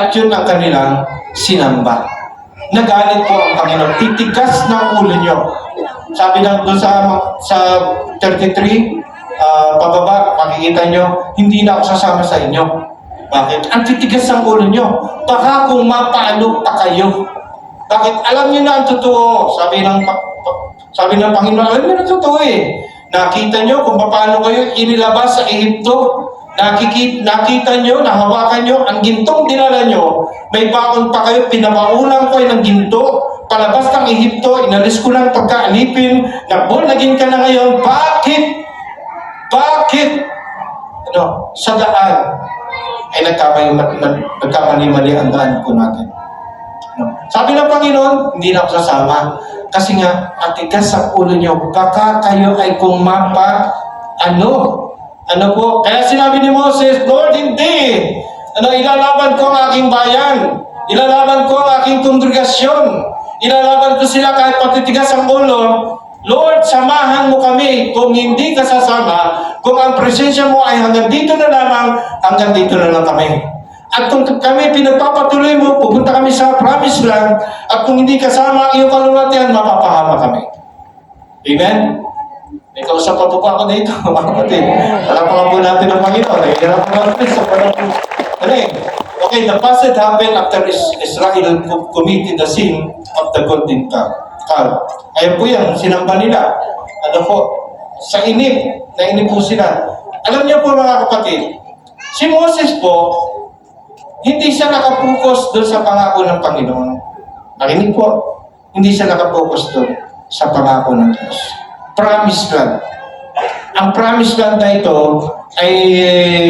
At yun ang kanilang sinamba. Nagalit po ang Panginoon. Titigas ng ulo nyo. Sabi na doon sa 33, pababa, makikita nyo, hindi na ako sasama sa inyo. Bakit? Ang titigas ng ulo nyo. Baka kung mapaano pa kayo. Bakit? Alam nyo na ang totoo. Sabi ng Panginoon, alam nyo na ang totoo eh. Nakita nyo kung paano kayo inilabas sa Ehipto. Nakita nyo, nahawakan nyo, ang gintong dinala nyo, may bakon pa kayo, pinabaulang ko ng ginto, palabas ng Ehipto, inalis ko ng pagkaalipin, naging ka na ngayon, bakit? Sa daan, ay nagkamali-mali ang daan po natin. Sabi ng Panginoon, hindi na ako sasama. Kasi nga, matigas sa ulo nyo, baka kayo ay kung ano po? Kaya sinabi ni Moses, Lord, hindi. Ilalaban ko ang aking bayan. Ilalaban ko ang aking kongregasyon. Ilalaban ko sila kahit patitigas ang ulo. Lord, samahan mo kami. Kung hindi ka sasama, kung ang presensya mo ay hanggang dito na lamang, hanggang dito na lang kami. At kung kami pinagpapatuloy mo, pupunta kami sa promised land, at kung hindi kasama ang iyong kalulatian, mapapahama kami. Amen? May kausap pa po ako dito, mga kapatid. Alam po nga po natin ang Panginoon. Hirap po natin sa panahon. Okay, the passage happened after Israel committed the sin of the golden calf. Ayun po yan, sinamba nila. Sa nainip po sila. Alam niyo po mga kapatid, si Moses po, hindi siya nakapokus doon sa pangako ng Panginoon. Nakinig po, hindi siya nakapokus doon sa pangako ng Diyos. Promised land. Ang promised land na ito ay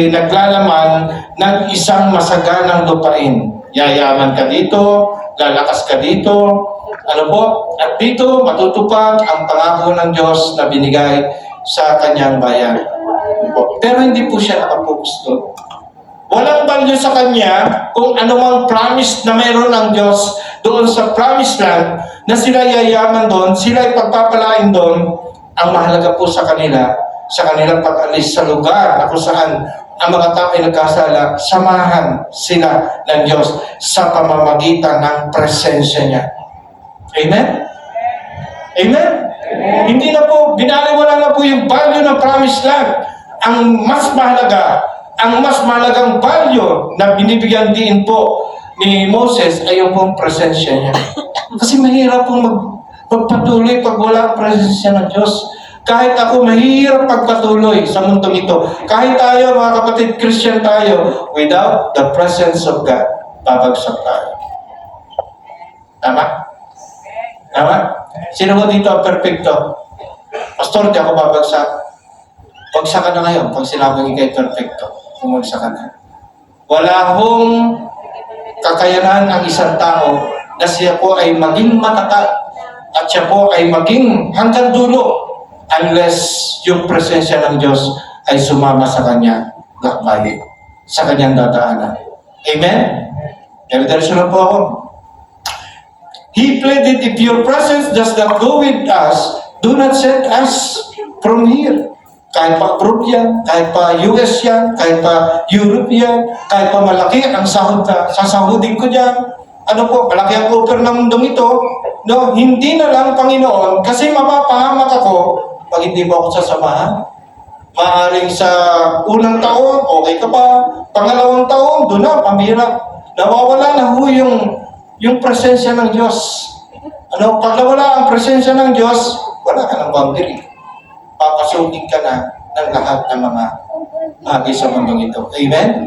naglalaman ng isang masaganang lupain. Yayaman ka dito, lalakas ka dito, at dito matutupad ang pangako ng Diyos na binigay sa kanyang bayan. Pero hindi po siya nakapokus doon. Walang value sa kanya kung anumang promise na mayroon ng Diyos doon sa promised land na sila yayaman doon, sila ipagpapalain doon. Ang mahalaga po sa kanilang pag-alis sa lugar na kung saan ang mga tao ay nagkasala, samahan sila ng Diyos sa pamamagitan ng presensya niya. Amen? Amen? Hindi na po, binaliwala na po yung value ng promised land. Ang mas mahalagang value na binibigyan din po ni Moses ay yung pong presensya niya. Kasi mahirap pong magpatuloy pag wala ang presensya ng Diyos. Kahit ako, mahirap pagpatuloy sa mundong ito. Kahit tayo, mga kapatid, Christian tayo, without the presence of God, babagsak tayo. Tama? Tama? Sino mo dito ang perfecto? Pastor, di ako babagsak. Bagsak ka na ngayon pag sinabing ikay perfecto. Pumagsak ka na. Wala hong kakayanan ang isang tao na siya po ay maging matatag at siya po ay maging hanggang dulo unless yung presensya ng Diyos ay sumama sa kanya lakbayin, sa kanyang dadaanan. Amen? Diretso na po ako. He pleaded, if your presence does not go with us, do not send us from here. Kahit pa abroad yan, kahit pa US yan, kahit pa Europe yan, kahit pa malaki ang sahod na, sasahudin ko dyan, malaki ang offer ng mundong ito, hindi na lang, Panginoon, kasi mapapahamak ako pag hindi mo ako sasamahan. Maaring sa unang taon, okay ka pa. Pangalawang taon, doon na, pamira. Nawawala na ho yung presensya ng Diyos. Pag nawala ang presensya ng Diyos, wala ka ng boundary. Papasugin ka na ng lahat ng mga bagay sa mundong ito. Amen?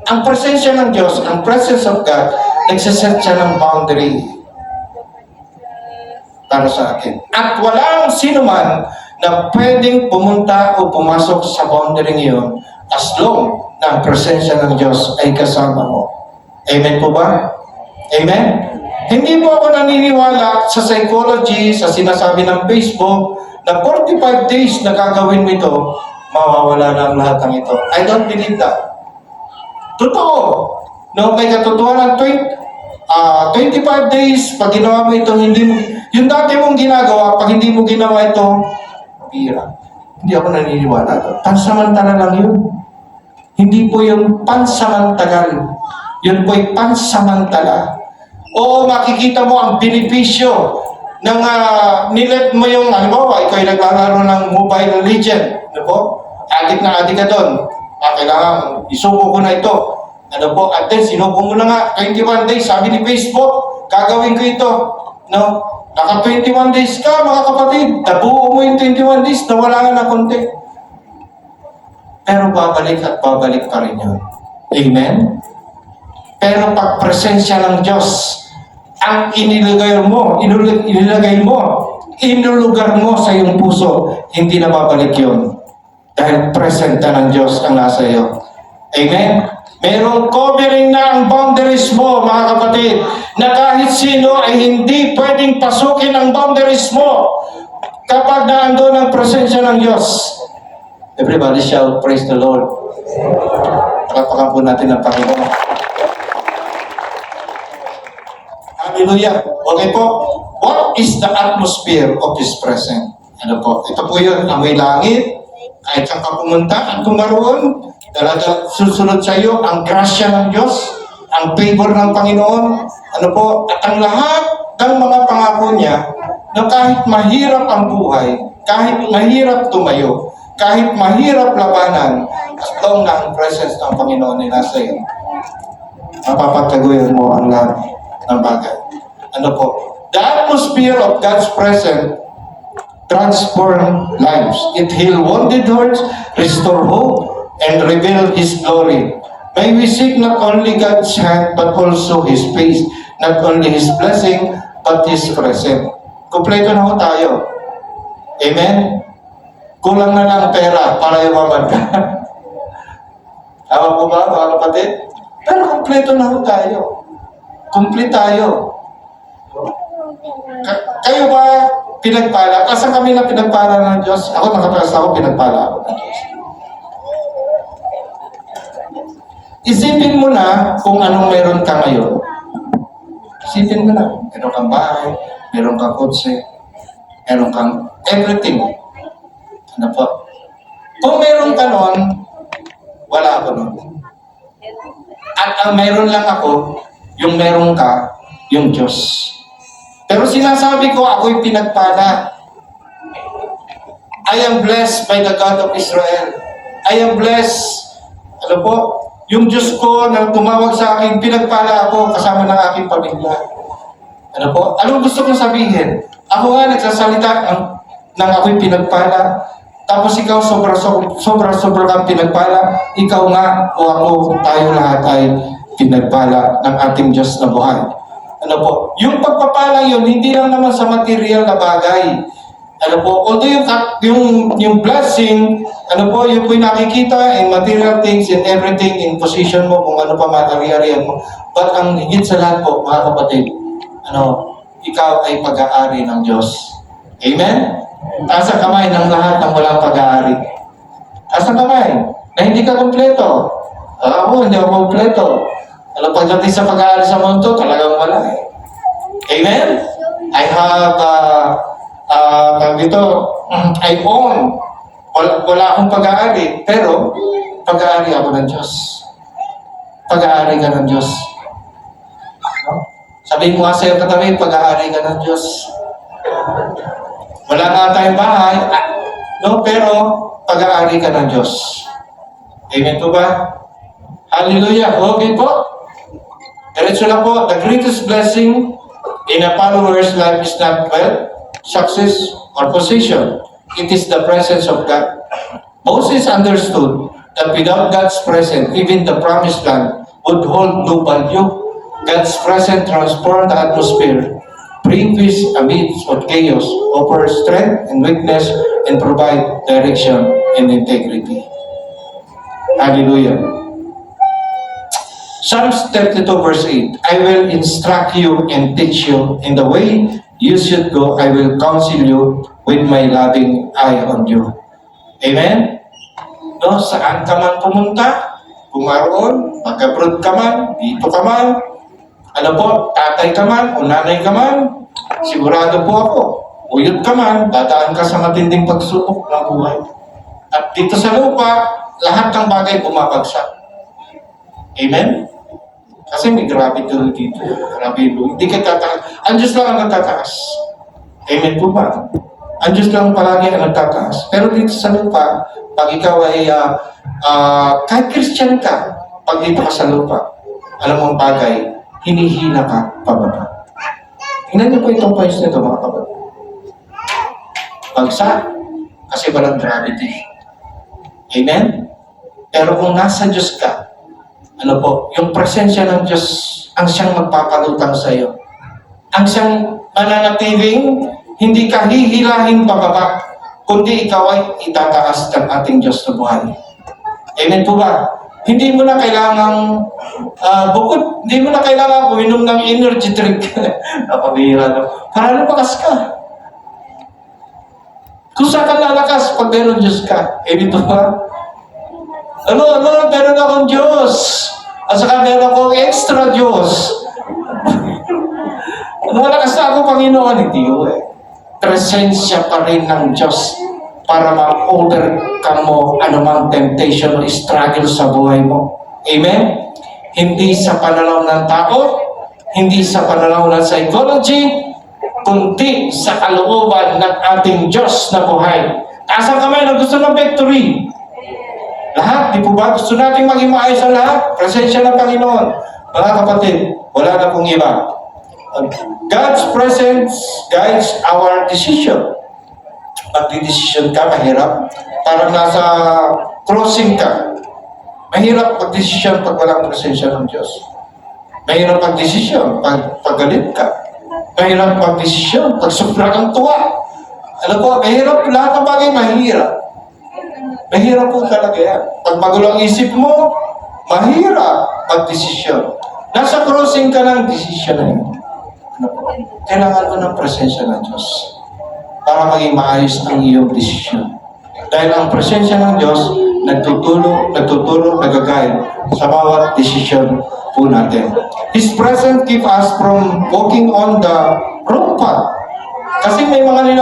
Ang presensya ng Diyos, ang presence of God, nagsaset siya ng boundary para sa atin. At walang sino man na pwedeng pumunta o pumasok sa boundary ngayon as long na ang presensya ng Diyos ay kasama mo. Amen po ba? Amen? Hindi po ako naniniwala sa psychology, sa sinasabi ng Facebook, na 45 days na gagawin mo ito, mawawala na ang lahat ng ito. I don't believe that. Totoo. May katotohanan, 25 days, pag ginawa mo ito, yung dati mong ginagawa, pag hindi mo ginawa ito, pira. Hindi ako naniniwala doon. Pansamantala lang yun. Hindi po yung pansamantagal. Yun po'y pansamantala. Oo, makikita mo ang benepisyo ng nilet mo yung, halimbawa, ikaw ay naglalaro ng Mobile Legend. Ano po? Adik na adik ka doon. Kailangan, isubo ko na ito. Ano po? At then, sinubo mo na nga, 21 days. Sabi ni Facebook, gagawin ko ito. No? Naka 21 days ka, mga kapatid. Nabuo mo yung 21 days, nawala nga na konti. Pero babalik at babalik pa rin yun. Amen? Pero pag presensya ng Diyos, ang inilagay mo, inulugar mo sa iyong puso, hindi na babalik yun. Dahil presenta ng Diyos ang nasa iyo. Amen? Merong covering na ang boundaries mo, mga kapatid, na kahit sino ay hindi pwedeng pasukin ang boundaries mo kapag naandun ang presensya ng Diyos. Everybody shout, praise the Lord. Palapakan po natin ang Panginoon. Hallelujah. Okay po. What is the atmosphere of His presence? Ano po? Ito po yun. Amoy langit. Kahit saan ka pumunta at kung naroon, susunod sa iyo ang grasya ng Diyos, ang favor ng Panginoon. Ano po? At ang lahat ng mga pangako niya na kahit mahirap ang buhay, kahit mahirap tumayo, kahit mahirap labanan, as long na ang presence ng Panginoon ay nasa iyo, mapapataguyan mo ang lahat ng bagay. Ano po? The atmosphere of God's presence transform lives. It heal wounded hearts, restore hope, and reveal His glory. May we seek not only God's hand, but also His face. Not only His blessing, but His presence. Kompleto na ho tayo. Amen? Kulang na lang pera para yumaman ka. Tama po ba, mga kapatid? Pero kompleto na ho tayo. Complete tayo. Kayo ba pinagpala? Kasi kami na pinagpala ng Diyos. Ako nakatakas ako, pinagpala ako ng Diyos. Isipin mo na kung anong meron ka ngayon. Isipin mo na. Meron kang bahay, meron kang kotse, meron kang everything. Ano po? Kung meron ka nun, wala ako nun. At ang meron lang ako, yung meron ka, yung Diyos. Pero sinasabi ko, ako'y pinagpala. I am blessed by the God of Israel. I am blessed. Ano po? Yung Diyos ko na tumawag sa akin, pinagpala ako kasama ng aking pamilya. Ano po? Anong gusto kong sabihin? Ako nga nagsasalita ng ako'y pinagpala. Tapos ikaw sobra kang pinagpala. Ikaw nga o ako, tayo lahat ay pinagpala ng ating Diyos na buhay. Ano po? Yung pagpapala yun, hindi lang naman sa material na bagay. Ano po? Although yung blessing, ano po, yung po'y nakikita in material things, in everything, in position mo, kung ano pa matariarian mo. But ang higit sa lahat po, mga kapatid, ikaw ay pag-aari ng Diyos. Amen? Taas ang kamay ng lahat ng walang pag-aari. Taas ang kamay na hindi ka kompleto. Ako, hindi ako kompleto. Pagdating sa pag-aari sa mundo, talagang wala eh. Amen? I have, I own. Wala akong pag-aari, pero pag-aari ako ng Diyos. Pag-aari ka ng Diyos. No? Sabihin mo nga sa'yo katabi, pag-aari ka ng Diyos. Wala nga tayong bahay, no? Pero pag-aari ka ng Diyos. Amen po ba? Hallelujah. Okay po. Diretso na po, the greatest blessing in a follower's life is not wealth, success, or position. It is the presence of God. Moses understood that without God's presence, even the promised land would hold no value. God's presence transformed the atmosphere, bring peace amidst of chaos, offer strength and weakness, and provide direction and integrity. Hallelujah. Psalms 32 verse 8, I will instruct you and teach you in the way you should go. I will counsel you with my loving eye on you. Amen? No, saan ka man pumunta, pumaroon, mag-abroad ka man, dito ka man, ano po, tatay ka man, o nanay ka man, sigurado po ako, uyod ka man, dadaan ka sa matinding pagsubok ng buhay. At dito sa lupa, lahat ng bagay bumabagsak. Amen? Kasi may grabe tuloy dito. Grabe yun. Hindi ka tataas. Ang Diyos lang ang nagtataas. Amen po ba? Ang Diyos lang palagi ang nagtataas. Pero dito sa lupa, pag ikaw ay kahit Christian ka, pag dito ka sa lupa, alam mo ang bagay, hinihila ka pababa. Tingnan niyo po itong points nito, mga kapatid. Bagsak, kasi walang gravity. Amen? Pero kung nasa Diyos ka, ano po, yung presensya ng Diyos ang siyang magpapalutang sa iyo. Ang siyang mananatiling, hindi ka hihilahin pababa, kundi ikaw ay itataas ng ating Diyos na buhay. Amen po ba? Hindi mo na kailangang hindi mo na kailangang uminom ng energy drink. Napabihira na. Para lumakas ka. Kung saan ka lalakas pag meron Diyos ka. Amen po ba? Meron akong Diyos. At saka meron akong extra Diyos. Malakas na ako, Panginoon. Hindi ko presensya pa rin ng Diyos para ma-overcome mo anumang temptation o struggle sa buhay mo. Amen? Hindi sa pananaw ng tao, hindi sa pananaw ng psychology, kundi sa kalooban ng ating Diyos na buhay. Taas ang kamay na gusto ng victory. Lahat, di po ba? Gusto natin maging maayos ang lahat. Presensya ng Panginoon. Mga kapatid, wala na pong iba. God's presence guides our decision. Pag-decision ka, mahirap. Parang nasa crossing ka. Mahirap pag-decision pag walang presensya ng Diyos. Mahirap pag-decision pag galit ka. Mahirap pag-decision pag sobra kang tuwa. Alam ko, mahirap lahat ng bagay, mahirap. Mahirap po talaga yan. Pag magulo ang isip mo, mahirap pag-desisyon. Nasa crossing ka ng desisyon na yun. Kailangan ko ng presensya ng Diyos para maging maayos ang iyong desisyon. Dahil ang presensya ng Diyos nagtutulong, nag-guide sa bawat desisyon po natin. His presence keep us from walking on the wrong path. Kasi may mga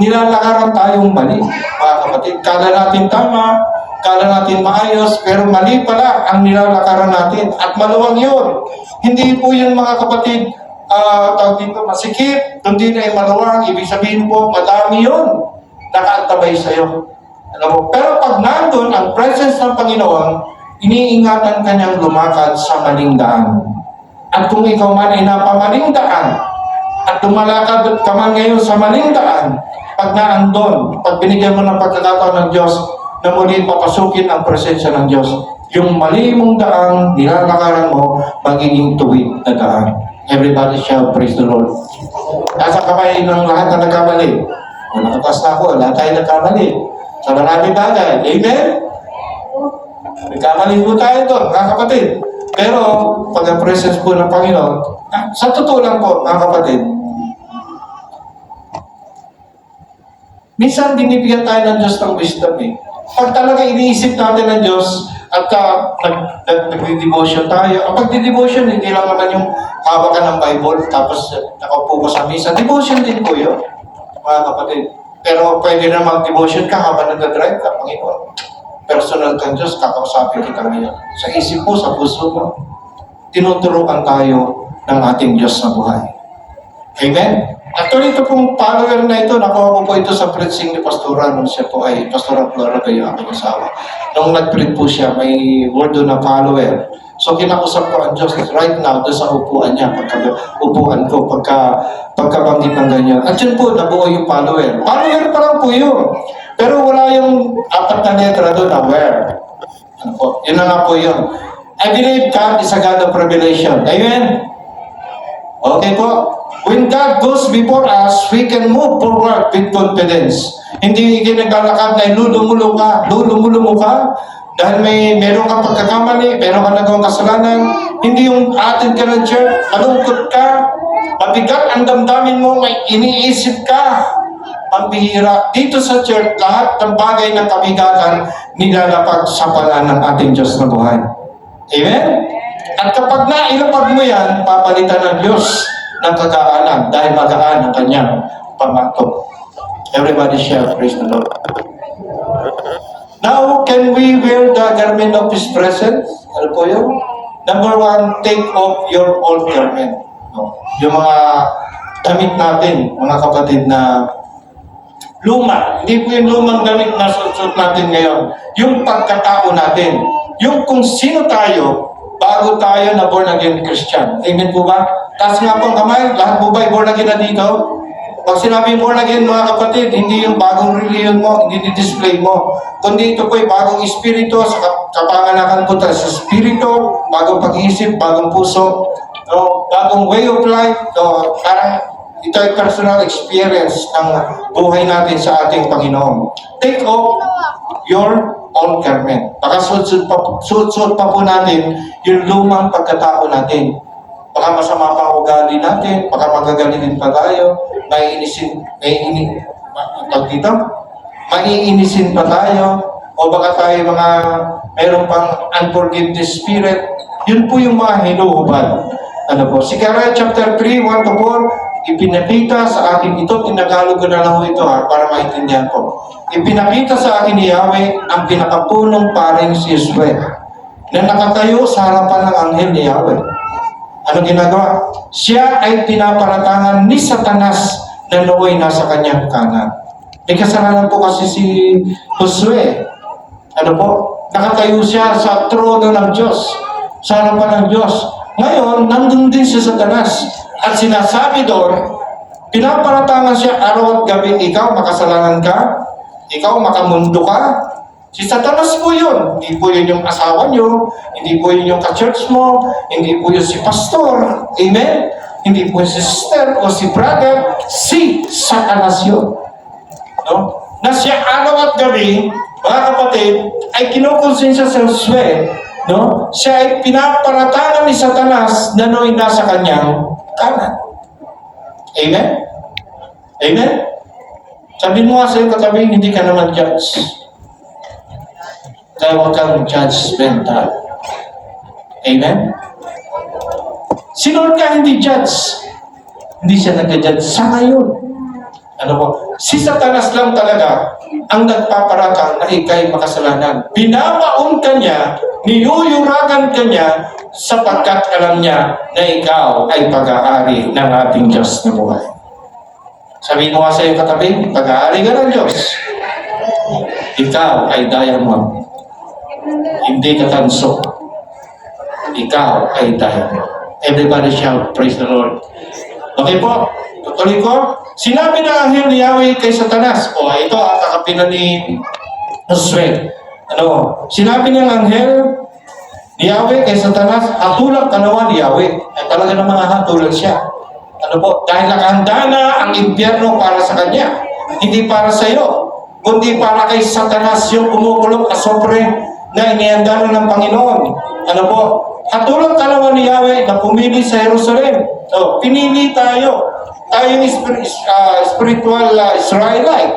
nilalakaran tayong mali, mga kapatid. Kala natin tama, kala natin maayos, pero mali pala ang nilalakaran natin. At maluwang yun. Hindi po yun, mga kapatid, tawag dito, masikip, kundi na yung maluwang, ibig sabihin po, madami yun. Nakaantabay sa'yo. Alam mo? Pero pag nandun, ang presence ng Panginoon, iniingatan ka niyang lumakad sa maling daan. At kung ikaw man ay napamaling daan, at lumalakad ka man ngayon sa maling daan, pag naandun, pag binigyan mo ng pagkakataon ng Diyos, na muli papasukin ang presensya ng Diyos, yung mali mong daan, nilalakaran mo, magiging tuwid na daan. Everybody shall praise the Lord. Nasa kamay ng lahat na nagkamali. Nakatas na ako, lahat tayo nagkamali. Sa maraming bagay. Amen? Nagkamali po tayo doon, mga kapatid. Pero, pag ang presence po ng Panginoon, sa totoo lang po, mga kapatid, minsan binibigyan tayo ng Diyos ng wisdom eh. Pag talaga iniisip natin ng Diyos at nag-devotion tayo, ang pag-devotion, hindi lang naman yung hawak ka ng Bible tapos nakaupo ka sa misa. Devotion din po yun, mga kapatid. Pero pwede na mag-devotion ka habang nag-drive ka, Panginoon. Personal kang Diyos, kakausapin kita ngayon. Sa isip mo, sa puso mo, tinuturukan tayo ng ating Diyos na buhay. Amen? Actually, ito pong follower na ito, nakuha ko po ito sa preaching ni Pastora nung siya po ay Pastora Flora Gayo, aking asawa. Nung nag-preach po siya, may word doon na follower. So, kinakusap ko ang Diyos right now doon sa upuan niya, upuan ko, pagkabanggit ng ganyan. At yun po, nabuo yung follower. Follower pa lang po yun. Pero wala yung apat na letra doon, aware. Ano po? Yun na nga po yun. I believe God is a God of revelation. Amen? Okay po. When God goes before us, we can move forward with confidence. Hindi naglalakad na lulumulo ka, dahil meron kang pagkakamali, meron kang nagawang kasalanan, hindi yung atin ka ng church, malungkot ka, mabigat ang damdamin mo, may iniisip ka, pambihira. Dito sa church, lahat ng bagay ng kabigatan, nilalapag sa pala ng ating Diyos na buhay. Amen? At kapag nailapag mo yan, papalitan ng Diyos ng kagaanan dahil magaan ang kanyang pamato. Everybody shall praise the Lord. Now, can we wear the garment of His presence? Ano po yun? Number one, take off your old garment. No? Yung mga damit natin, mga kapatid, na luma. Hindi po yung lumang damit na suot natin ngayon. Yung pagkatao natin. Yung kung sino tayo, bago tayo na born again Christian. Amen po ba? Taas nga po ang kamay. Lahat po ba ay born again na dito? Pag sinabing born again, mga kapatid, hindi yung bagong religion mo, hindi di-display mo. Kundi ito po ay bagong espiritu, sa kapanganakan po tayo sa espiritu, bagong pag-iisip, bagong puso, no? Bagong way of life. No? Parang ito ay personal experience ng buhay natin sa ating Panginoon. Take off your old garment. Baka suot-suot pa po natin yung lumang pagkatao natin. Baka masama pa ang ugali natin, baka magagalitin pa tayo, maiinisin pa tayo, o baka tayo mayroon pang unforgiveness spirit. Yun po yung mga hinuhubad. Ano po? Zechariah chapter 3, 1-4, ipinakita sa akin ito, tinagalog ko na lang ito para maintindihan ko. Ipinakita sa akin ni Yahweh ang pinakapunong paring si Josué na nakatayo sa harapan ng anghel ni Yahweh. Ano ginagawa? Siya ay pinaparatangan ni Satanas na nooy nasa kanyang kanan. May kasalanan po kasi si Josué. Ano po? Nakatayo siya sa trono ng Diyos, sa harapan ng Diyos. Ngayon, nandun din si Satanas. At sinasabi doon, pinaparatangan siya araw at gabi, ikaw makasalanan ka, ikaw makamundo ka. Si Satanas po yun. Hindi po yun yung asawa nyo, hindi po yun yung ka-church mo, hindi po yun si pastor, amen? Hindi po si sister o si brother, si Satanas yun. No? Na siya araw at gabi, mga kapatid, ay kinukonsensya sa Josué, no? Siya ay pinaparatangan ni Satanas na nooy nasa kanyang kanan. Amen? Amen? Sabihin mo nga sa iyong katabi, hindi ka naman judge. Kaya huwag kang judgmental. Amen? Si Lord ka hindi judge. Hindi siya nag-judge sa ngayon. Ano po? Si Satanas lang talaga ang nagpaparatang na ikay makasalanan. Binabaon ka niya, niyuyuragan ka niya, sapagkat alam niya na ikaw ay pag-aari ng ating Diyos na buhay. Sabihin mo nga sa iyong katabi, pag-aari ka ng Diyos. Ikaw ay diamond. Hindi ka tanso. Ikaw ay diamond. Everybody shout, praise the Lord. Okay po, tutuloy ko. Sinabi ng anghel ni Yahweh kay Satanas, ito ang kakapinan ni Josué. Sinabi ng anghel ni Yahweh kay Satanas, hatulang kanawa ni Yahweh. Ay talaga ng mga hatulan siya. Dahil nakahanda na ang impyerno para sa kanya. Hindi para sa iyo, kundi para kay Satanas yung kumukulong asopre na inihanda na ng Panginoon. Hatulang kanawa ni Yahweh na pumili sa Jerusalem. Pinili tayo. Tayo yung spiritual Israelite.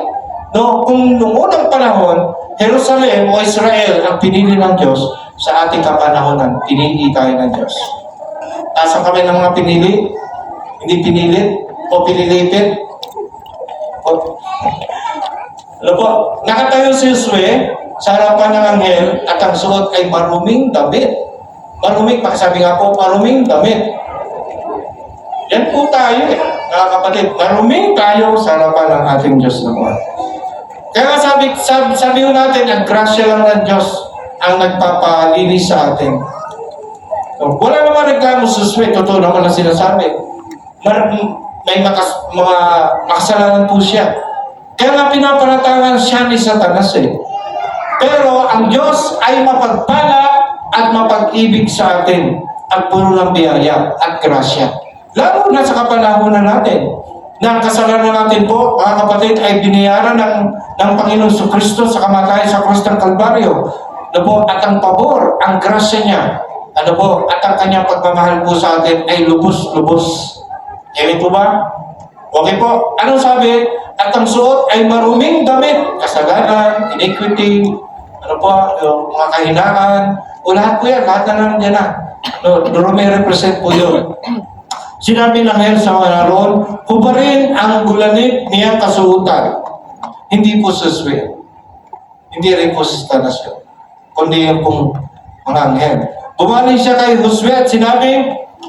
Kung noong unang panahon, Jerusalem o Israel ang pinili ng Diyos, sa ating kapanahonan, pinili tayo ng Diyos. Tasan kami ng mga pinili? Hindi pinilit o pinilitin? Nakatayo si Josué sa harapan ng anghel at ang suot ay maruming damit. Maruming, pakisabi nga po, maruming damit. Yan po tayo mga kapatid. Maruming tayo sa harapan ng ating Diyos na buhay. Kaya sabi natin, ang grasya lang ng Diyos ang nagpapalinis sa atin. Wala naman reklamo sa Josué, totoo naman ang sinasabi. May mga makasalanan po siya. Kaya nga pinaparatangan siya ni Satanas Pero ang Diyos ay mapagpala at mapag-ibig sa atin at puno ng biyaya at grasya. Lalo na sa kapanahonan natin na ang kasalanan natin po, mga kapatid, ay binayaran ng Panginoon Kristo sa kamatayan sa krus ng Kalbaryo. At ang pabor, ang grasya niya, at ang kanyang pagmamahal po sa atin ay lubos-lubos. Amen po ba? Okay po. Anong sabi? At ang suot ay maruming damit, kasalanan, iniquity, yung mga kahinaan, o lahat po yan, lahat na nandiyan na. May represent po yun. Sinabi ng anghel sa mga naroon, hubarin ang gulanit niyang kasuotan. Hindi po sa Josué. Hindi rin po sa Satanas yun. Kundi yung pong mga anghel. Bumalik siya kay Josue at sinabi,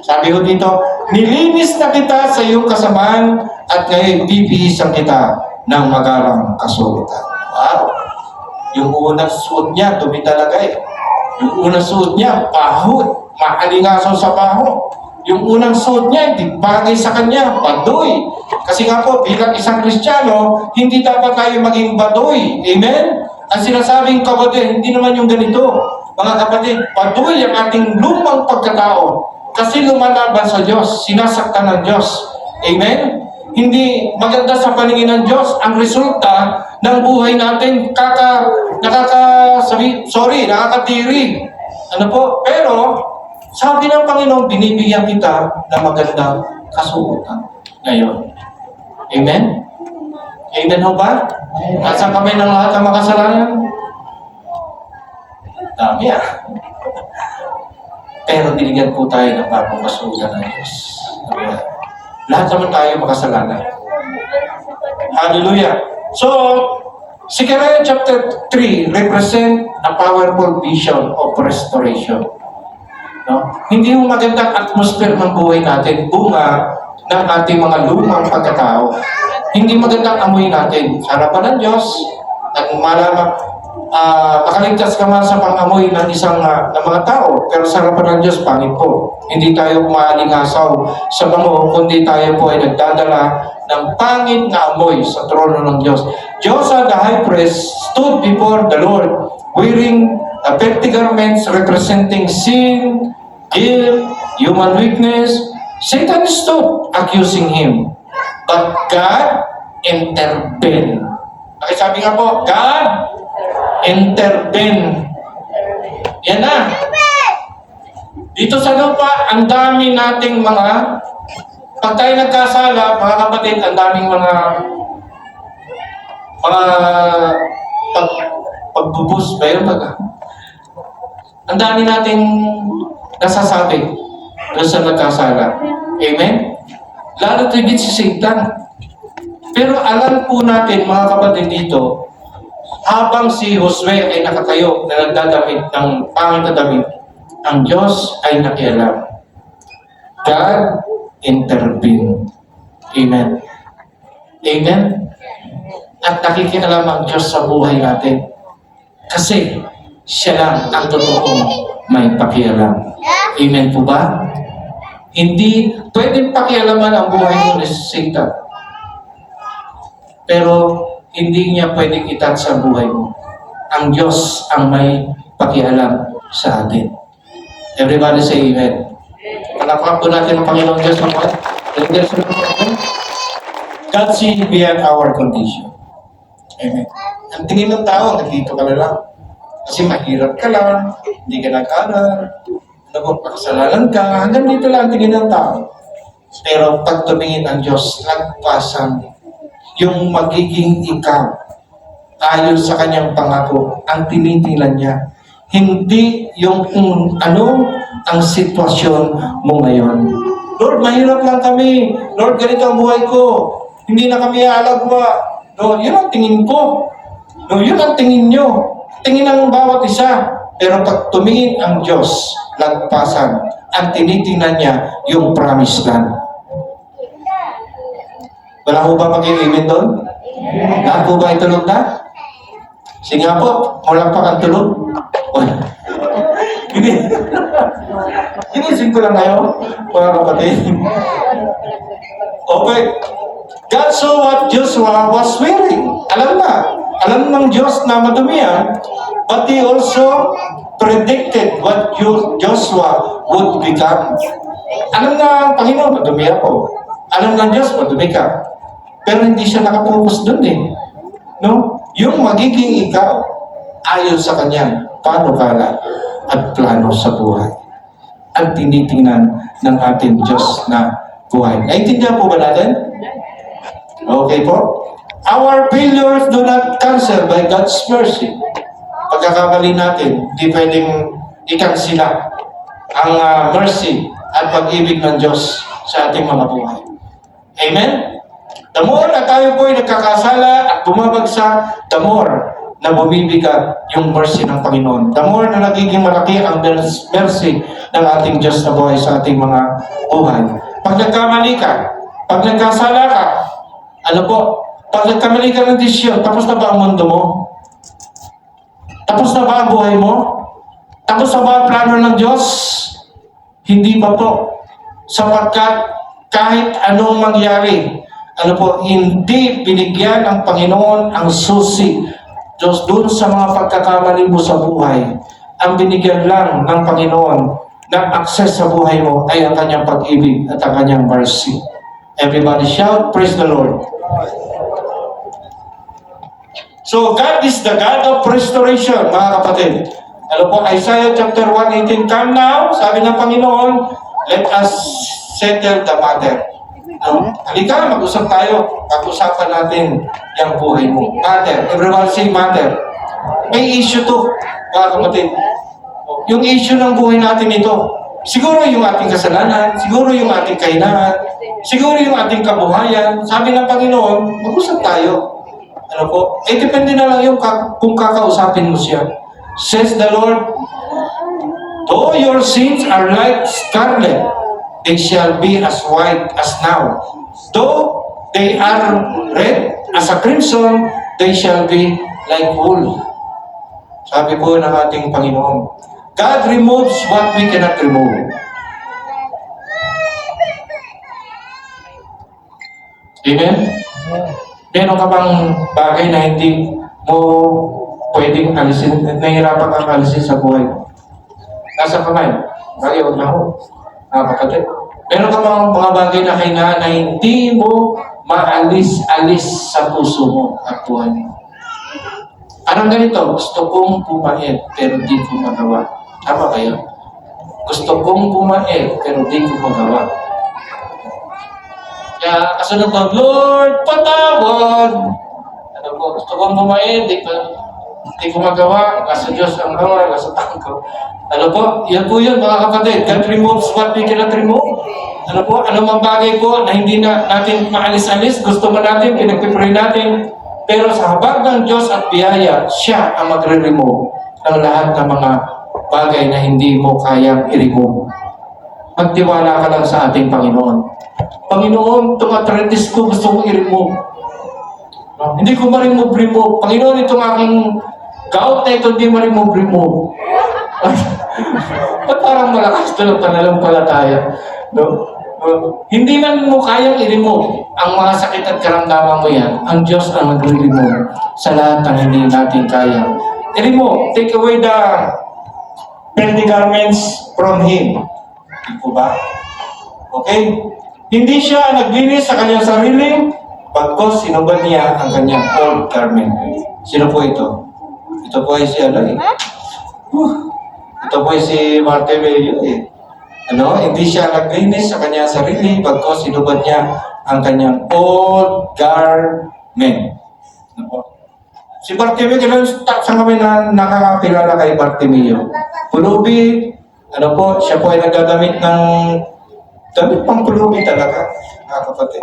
sabi ko dito, nilinis na kita sa iyong kasamaan at ngayon bibihisan kita ng magarang kasuotan. Wow! Yung unang suot niya, dumi talaga eh. Yung unang suot niya, baho. Maalingaso sa baho. Yung unang suot niya, hindi bagay sa kanya, baduy. Kasi nga po, bilang isang Kristiyano, hindi dapat tayo maging baduy. Amen? Ang sinasabing kabaduy, hindi naman yung ganito. Mga kapatid, baduy ang ating lumang pagkatao. Kasi lumalaban sa Diyos, sinasaktan ng Diyos. Amen? Hindi maganda sa paningin ng Diyos ang resulta ng buhay natin nakakatiri. Ano po? Pero, sabi ng Panginoon, binibigyan kita ng magandang kasuotan ngayon. Amen? Amen ho ba? Nasa kami ng lahat ng makasalanan? Dami Pero binigyan po tayo ng bagong kasuotan ng Diyos. Lahat naman tayo makasalanan. Hallelujah. So, Zechariah chapter 3 represent a powerful vision of restoration. No? Hindi yung magandang atmosphere ng buhay natin, bunga ng ating mga lumang pagkatao. Hindi magandang amoy natin sa harapan ng Diyos at makaligtas ka man sa pangamoy ng isang ng mga tao, pero sa harapan ng Diyos, pangit po. Hindi tayo maalingasaw sa bango, kundi tayo po ay nagdadala ng pangit na amoy sa trono ng Diyos. Joshua the high priest stood before the Lord wearing filthy garments representing sin, guilt, human weakness. Satan stood accusing him. But God intervened. Okay, sabi nga po, God intervene. Yan na. Dito sa lupa, ang dami nating pag tayo nagkasala, mga kapatid, ang daming pagbubus ba yun? Ang dami nating nasasabi doon sa nagkasala. Amen? Lalo tigit si Satan. Pero alam po natin, mga kapatid dito, habang si Josue ay nakatayo na nagdadamit ng pangit na damit, ang Diyos ay nakialam. God intervened. Amen. Amen. At nakikialam ang Diyos sa buhay natin. Kasi siya lang ang totoong may pakialam. Amen po ba? Hindi pwedeng pakialaman ang buhay mo ni Satan. Pero hindi niya pwedeng itat sa buhay mo. Ang Diyos ang may pakialam sa atin. Everybody say amen. Palakpakan po natin ang Panginoong Diyos ng mga. God see beyond our condition. Amen. Ang tingin ng tao, nandito ka na lang. Kasi mahirap ka lang, hindi ka nag-aral, nagpapakasalanan ka, hanggang dito lang ang tingin ng tao. Pero pag tumingin ang Diyos, nagpasan yung magiging ikaw ayon sa kanyang pangako, ang tinitingnan niya. Hindi yung ang sitwasyon mo ngayon. Lord, mahirap lang kami. Lord, ganito ang buhay ko. Hindi na kami aalagwa. No, yun ang tingin ko. No, yun ang tingin nyo. Tingin ng bawat isa. Pero pag tumingin ang Diyos, lagpasan, ang tinitingnan niya yung promised land. Wala ko ba mag-i-amen doon? Lahat po ba itulog na? Sige nga po, wala pa kang tulog. Ginising ko lang kayo, mga kapatid. Okay. God saw what Joshua was wearing. Alam ng Diyos na madumi yan, but He also predicted what Joshua would become. Alam na ang Panginoon, madumi ako. Alam ng Diyos, madumi ka. Pero hindi siya nakapokus doon eh. No? Yung magiging ikaw, ayon sa kanyang panukala at plano sa buhay. Ang tinitingnan ng ating Diyos na buhay. Naintindihan po ba natin? Okay po? Our failures do not cancel by God's mercy. Pagkakamali natin, di pwedeng ikansila ang mercy at pag-ibig ng Diyos sa ating mga buhay. Amen? The more na tayo po ay nagkakasala at bumabagsak, the more na bumibigat yung mercy ng Panginoon. The more na nagiging malaki ang mercy ng ating Diyos na buhay sa ating mga buhay. Pag nagkamali ka, pag nagkasala ka, pag nagkamali ka ng desisyon, tapos na ba ang mundo mo? Tapos na ba ang buhay mo? Tapos na ba ang plano ng Diyos? Hindi pa po. Sapagkat kahit anong mangyari, hindi binigyan ng Panginoon ang susi Diyos doon sa mga pagkakamali mo sa buhay. Ang binigyan lang ng Panginoon ng access sa buhay mo ay ang kanyang pag-ibig at ang kanyang mercy. Everybody shout, praise the Lord. So, God is the God of restoration, mga kapatid. Isaiah chapter 1:18, come now, sabi ng Panginoon, let us settle the matter. Halika, mag-usap tayo. Pag-usapan natin yung buhay mo. Matter. Everyone say matter. May issue to, mga kapatid. Yung issue ng buhay natin ito. Siguro yung ating kasalanan, siguro yung ating kahinaan, siguro yung ating kabuhayan. Sabi ng Panginoon, mag-usap tayo. Depende na lang yung kung kakausapin mo siya. Says the Lord, though your sins are like scarlet, they shall be as white as snow. Though they are red as a crimson, they shall be like wool. Sabi po ng ating Panginoon, God removes what we cannot remove. Amen? Meron ka bang bagay na hindi mo pwedeng alisin, nahihirapan kang alisin sa buhay mo? Nasa kamay. Bagay, huwag na ho. Kapatid. Meron ka bang mga bagay na kailangan na hindi mo maalis-alis sa puso mo at buhay mo? Parang ganito, gusto kong pumait pero di ko magawa. Tama kayo? Gusto kong pumait pero di ko magawa. Kaya kasunod ko, Lord, patawad! Gusto kong pumait, di ko magawa. Nasa Diyos ang hawa, nasa tangko. Yan po yun mga kapatid. God removes what we cannot remove. Anumang bagay po na hindi na natin maalis-alis, gusto mo natin, pinagpipray natin. Pero sa habag ng Diyos at biyaya, siya ang magre-remove ng lahat ng mga bagay na hindi mo kayang i-remove. Magtiwala ka lang sa ating Panginoon. Panginoon, itong arthritis ko gusto kong i-remove. Hindi ko ma-remove. Panginoon, itong aking gout na ito, hindi ma-remove. Ba't parang malakas ito ng pananampalataya? No? Hindi man mo kayang i-remove ang mga sakit at karamdaman mo yan. Ang Diyos ang nagre-remove sa lahat ng hindi natin kaya. I-remove. Take away the filthy garments from Him. Hindi po ba? Okay? Hindi siya naglinis sa kanyang sarili, bagkos sinubad niya ang kanyang old garment. Sino po ito? Ito po ay si Ito po ay si Bartimeo eh. Hindi siya naglinis sa kanyang sarili, bagkos sinubad niya ang kanyang old garment. Si Bartimeo, saan kami na nakakakilala kay Bartimeo? Pulubi, siya po ay nagagamit ng damit pang pulubi talaga, mga kapatid.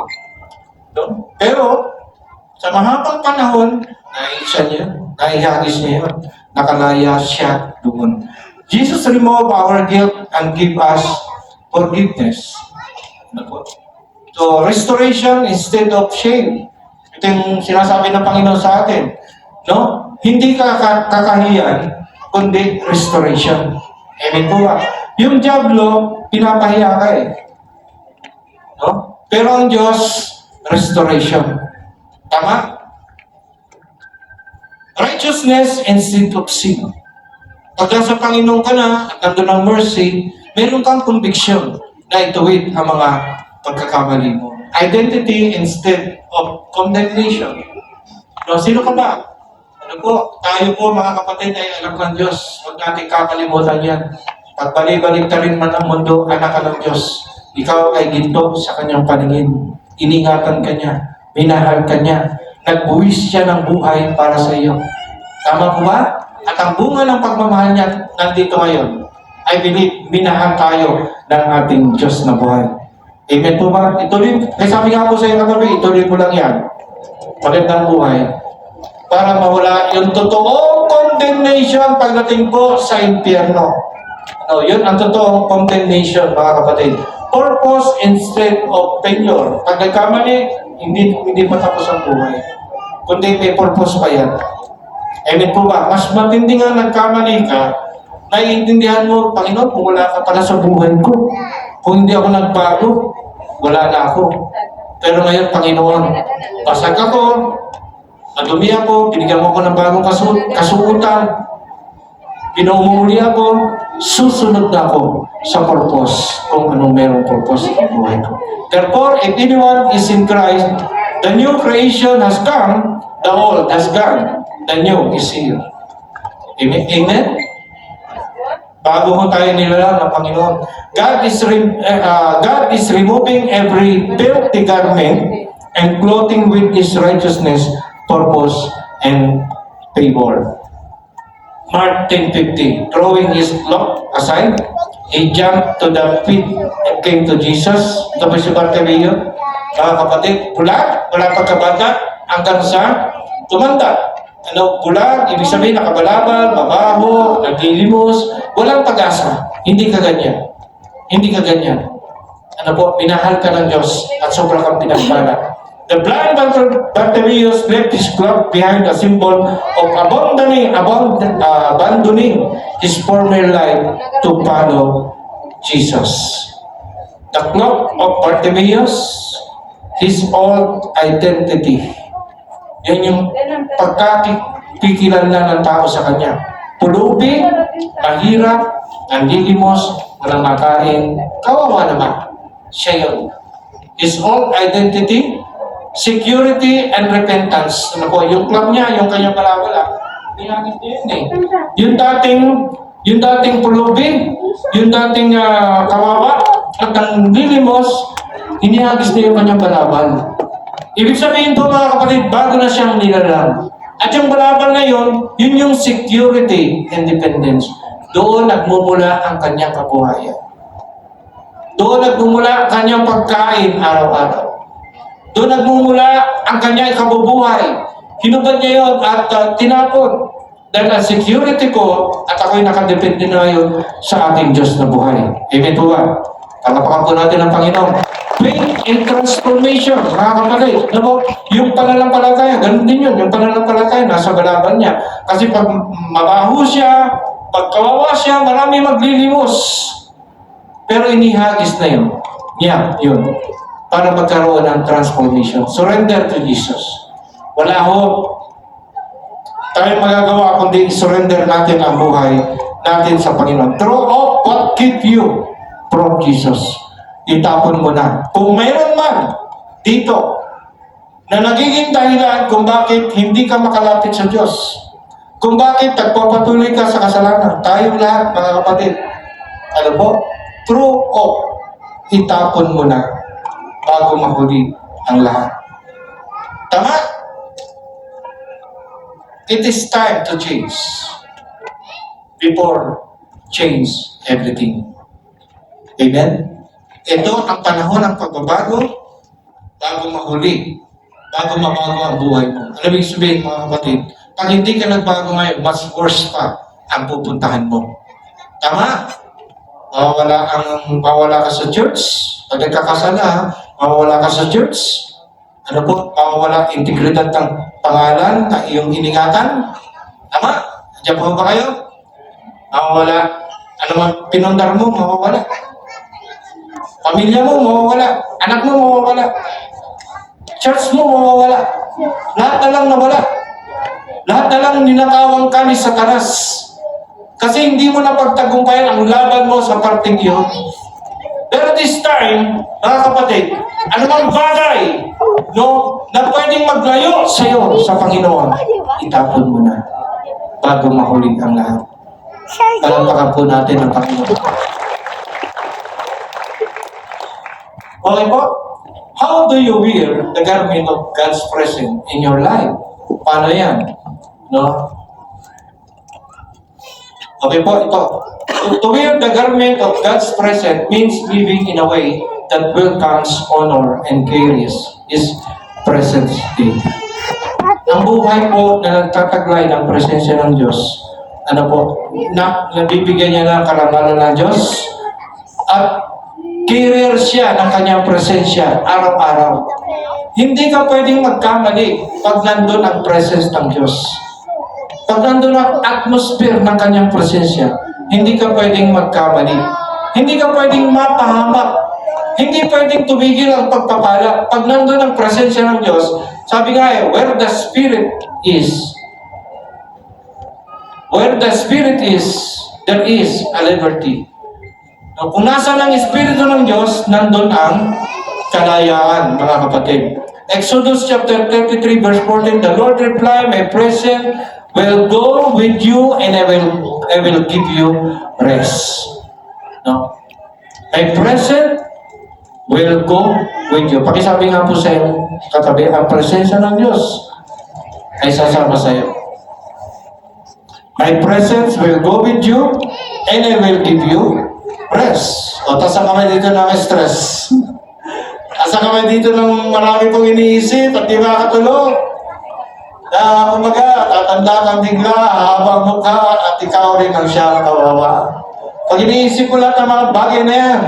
Pero, sa mahabang panahon, naihagis niya yun. Nakalaya siya doon. Jesus remove our guilt and give us forgiveness. So, restoration instead of shame. Ito yung sinasabi ng Panginoon sa atin. No? Hindi ka kakahiyan, kundi restoration. Amen po ba? Yung diablo, pinapahiya ka eh. No? Pero ang Diyos, restoration. Tama? Righteousness instead of sin. Pagka sa Panginoon ka na, at nandun ang mercy, meron kang conviction na ituwid ang mga pagkakamali mo. Identity instead of condemnation. No, sino ka ba? Tayo po mga kapatid ay anak ng Diyos. Huwag natin kakalimutan yan. Pagbalik-balik ka rin man ang mundo, anak ka ng Diyos. Ikaw ay ginto sa kanyang paningin. Iningatan ka niya. Minahal ka niya. Nagbuwis siya ng buhay para sa iyo. Tama po ba? At ang bunga ng pagmamahal niya nandito ngayon, I believe, minahal tayo ng ating Diyos na buhay. Amen po ba? Ituloy, sabi nga po sa iyo kagabi, ituloy mo lang yan. Magandang buhay. para mawala yung totoong condemnation pagdating po sa impyerno. No, yun ang totoong condemnation, mga kapatid. Purpose instead of failure. Pag nagkamali, hindi matapos ang buhay. Kundi may purpose pa yan. Amen po ba? Mas matindi nga nagkamali ka, naiintindihan mo, Panginoon, kung wala ka pala sa buhay ko. Kung hindi ako nagbago, wala na ako. Pero ngayon, Panginoon, pasag ako, madumi ako, binigyan mo ako ng bagong kasuotan, pinumuli ako, susunod na ako sa purpose, kung anong merong purpose sa buhay ko. Therefore, if anyone is in Christ, the new creation has come, the old has gone, the new is here. Amen? Amen? Bago mo tayo nilalang ng Panginoon, God is removing every filthy garment and clothing with His righteousness, purpose, and favor. Mark 10:50, throwing his cloak aside, he jumped to the feet and came to Jesus. Ito ba si Bartimeo? Mga kapatid, bulag, wala pagkabata, hanggang sa tumanda. Bulag, ibig sabihin nakabalabal, mabaho, naglilimos, walang pag-asa. Hindi ka ganyan. Hindi ka ganyan. Pinahal ka ng Diyos at sobrang kang pinagpala. The blind Bartimaeus left his cloak behind, a symbol of abandoning his former life to follow Jesus. The cloak of Bartimaeus, his old identity. Yan yung pagkakikilanlan ng tao sa kanya. Pulubi, mahirap, nanlilimos, walang makain, kawawa naman. Siya yun. His old identity, security and repentance. Yung club niya, yung kanyang balabala, hinagis niya yun eh. Yung dating pulubi, yung dating kawawa, at ang lilimos, hinihagis niya yung kanyang balabal. Ibig sabihin po mga kapatid, bago na siyang nilalang. At yung balabal na yun yung security and dependence. Doon nagmumula ang kanyang kabuhayan. Doon nagmumula ang kanyang pagkain araw-araw. Doon nagmumula ang kanyang kabubuhay. Hinubad niya yun at tinapon. Dahil ang security ko at ako'y nakadepende na ngayon sa ating Diyos na buhay. Amen po ba? Talapakan po natin ang Panginoon. Faith in transformation, mga kapatid. Yung pananampalataya, ganun din yun. Yung pananampalataya, nasa balaban niya. Kasi pag mabaho siya, pag kawawa siya, marami maglilimos. Pero inihagis na yun. Yun. Para magkaroon ng transformation. Surrender to Jesus. Wala ho tayo magagawa kundi surrender natin ang buhay natin sa Panginoon. Throw off what keep you from Jesus. Itapon mo na. Kung mayroon man dito na nagiging dahilan kung bakit hindi ka makalapit sa Diyos, kung bakit nagpapatuloy ka sa kasalanan, tayong lahat, mga kapatid, throw off, itapon mo na bago mahuli ang lahat. Tama? It is time to change before change everything. Amen? Ito ang panahon ng pagbabago bago mahuli, bago mabago ang buhay mo. Ano ibig sabihin mga kapatid? Pag hindi ka nagbago ngayon, mas worse pa ang pupuntahan mo. Tama? Mawawala ka sa church. Pag nagkakasala, mawawala ka sa church. Mawawala integridad ng pangalan na iyong iningatan. Tama? Diyan po ba kayo? Mawawala. Pinundar mo, mawawala. Pamilya mo, mawawala. Anak mo, mawawala. Church mo, mawawala. Lahat na lang nawala. Lahat na lang ninakawang ka ni Satanas. Kasi hindi mo na pagtagumpayan ang laban mo sa parting iyon. Pero this time, mga kapatid, anumang bagay na pwedeng maglayo sa iyo sa Panginoon, itapon mo na bago mahuli ang lahat. Palampakan po natin ang Panginoon. Okay po? How do you wear the garment of God's presence in your life? Paano yan? No? Okay po, ito. To wear the garment of God's presence means living in a way that welcomes, honor, and carries His presence day. Ang buhay po na nagtataglay ng presensya ng Diyos, ano po, nabibigyan niya ng karangalan ng Diyos at carrier siya ng kanyang presensya araw-araw. Hindi ka pwedeng magkamali pag nandun ang presence ng Diyos. Pag nandun ang atmosphere ng kanyang presensya, hindi ka pwedeng magkamali. Hindi ka pwedeng mapahamak. Hindi pwedeng tumigil ang pagpapala. Pag nandun ang presensya ng Diyos, sabi nga where the Spirit is, there is a liberty. Kung nasa ng Espiritu ng Diyos, nandun ang kalayaan, mga kapatid. Exodus chapter 33 verse 14, the Lord replied, my presence will go with you and I will give you rest. No? My presence will go with you. Pakisabi nga po sa iyo, katabi, ang presensya ng Diyos ay sasama sa iyo. My presence will go with you and I will give you rest. O, tasa kami dito ng stress. Tasa kami dito ng marami pong iniisip at di makatulog. Na kumaga, tatanda kang bigla, habang mukha at ikaw rin ang siyang kawawa. Pag iniisip ko lahat ng mga bagay na yan,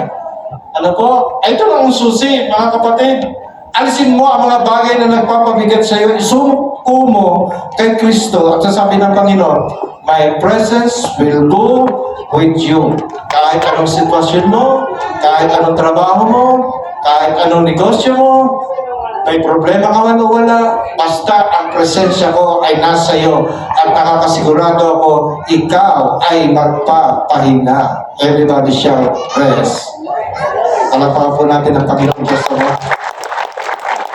ano po? Ito lang ang susi, mga kapatid. Alisin mo ang mga bagay na nagpapabigat sa iyo. Isuko mo kay Kristo at sasabi ng Panginoon, my presence will go with you. Kahit anong sitwasyon mo, kahit anong trabaho mo, kahit anong negosyo mo, may problema ka man o wala, basta ang presensya ko ay nasa iyo at nakakasigurado ako, ikaw ay magpapahinga. Everybody shout, rest. Palapakan po natin ang Panginoon Diyos sa mga.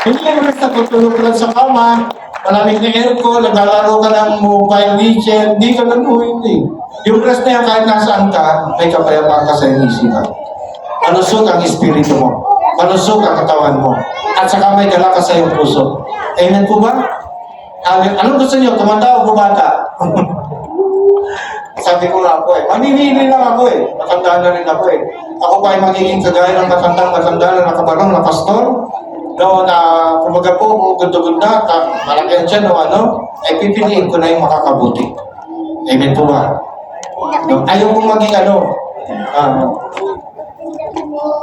Hindi yung rest na tutulog lang sa kama, malamig na aircon, naglalaro ka ng mobile legend, hindi ka hindi. Yung rest na yan, kahit nasaan ka, may kapayapaan ka sa inisipan. Malusog ang espiritu mo. Malusog ang katawan mo. At saka may dala ka sa iyong puso. Amen po ba? Anong gusto niyo? Tumanda o bumata? Sabi ko nga po mamimili lang ako matanda na rin ako Ako pa ay magiging kagaya ng matanda na nakabarong na pastor. No, na kumaga po, ganda-ganda, malaki ang tiyan o ay pipiliin ko na yung makakabuti. Amen po ba? No, ayaw kong maging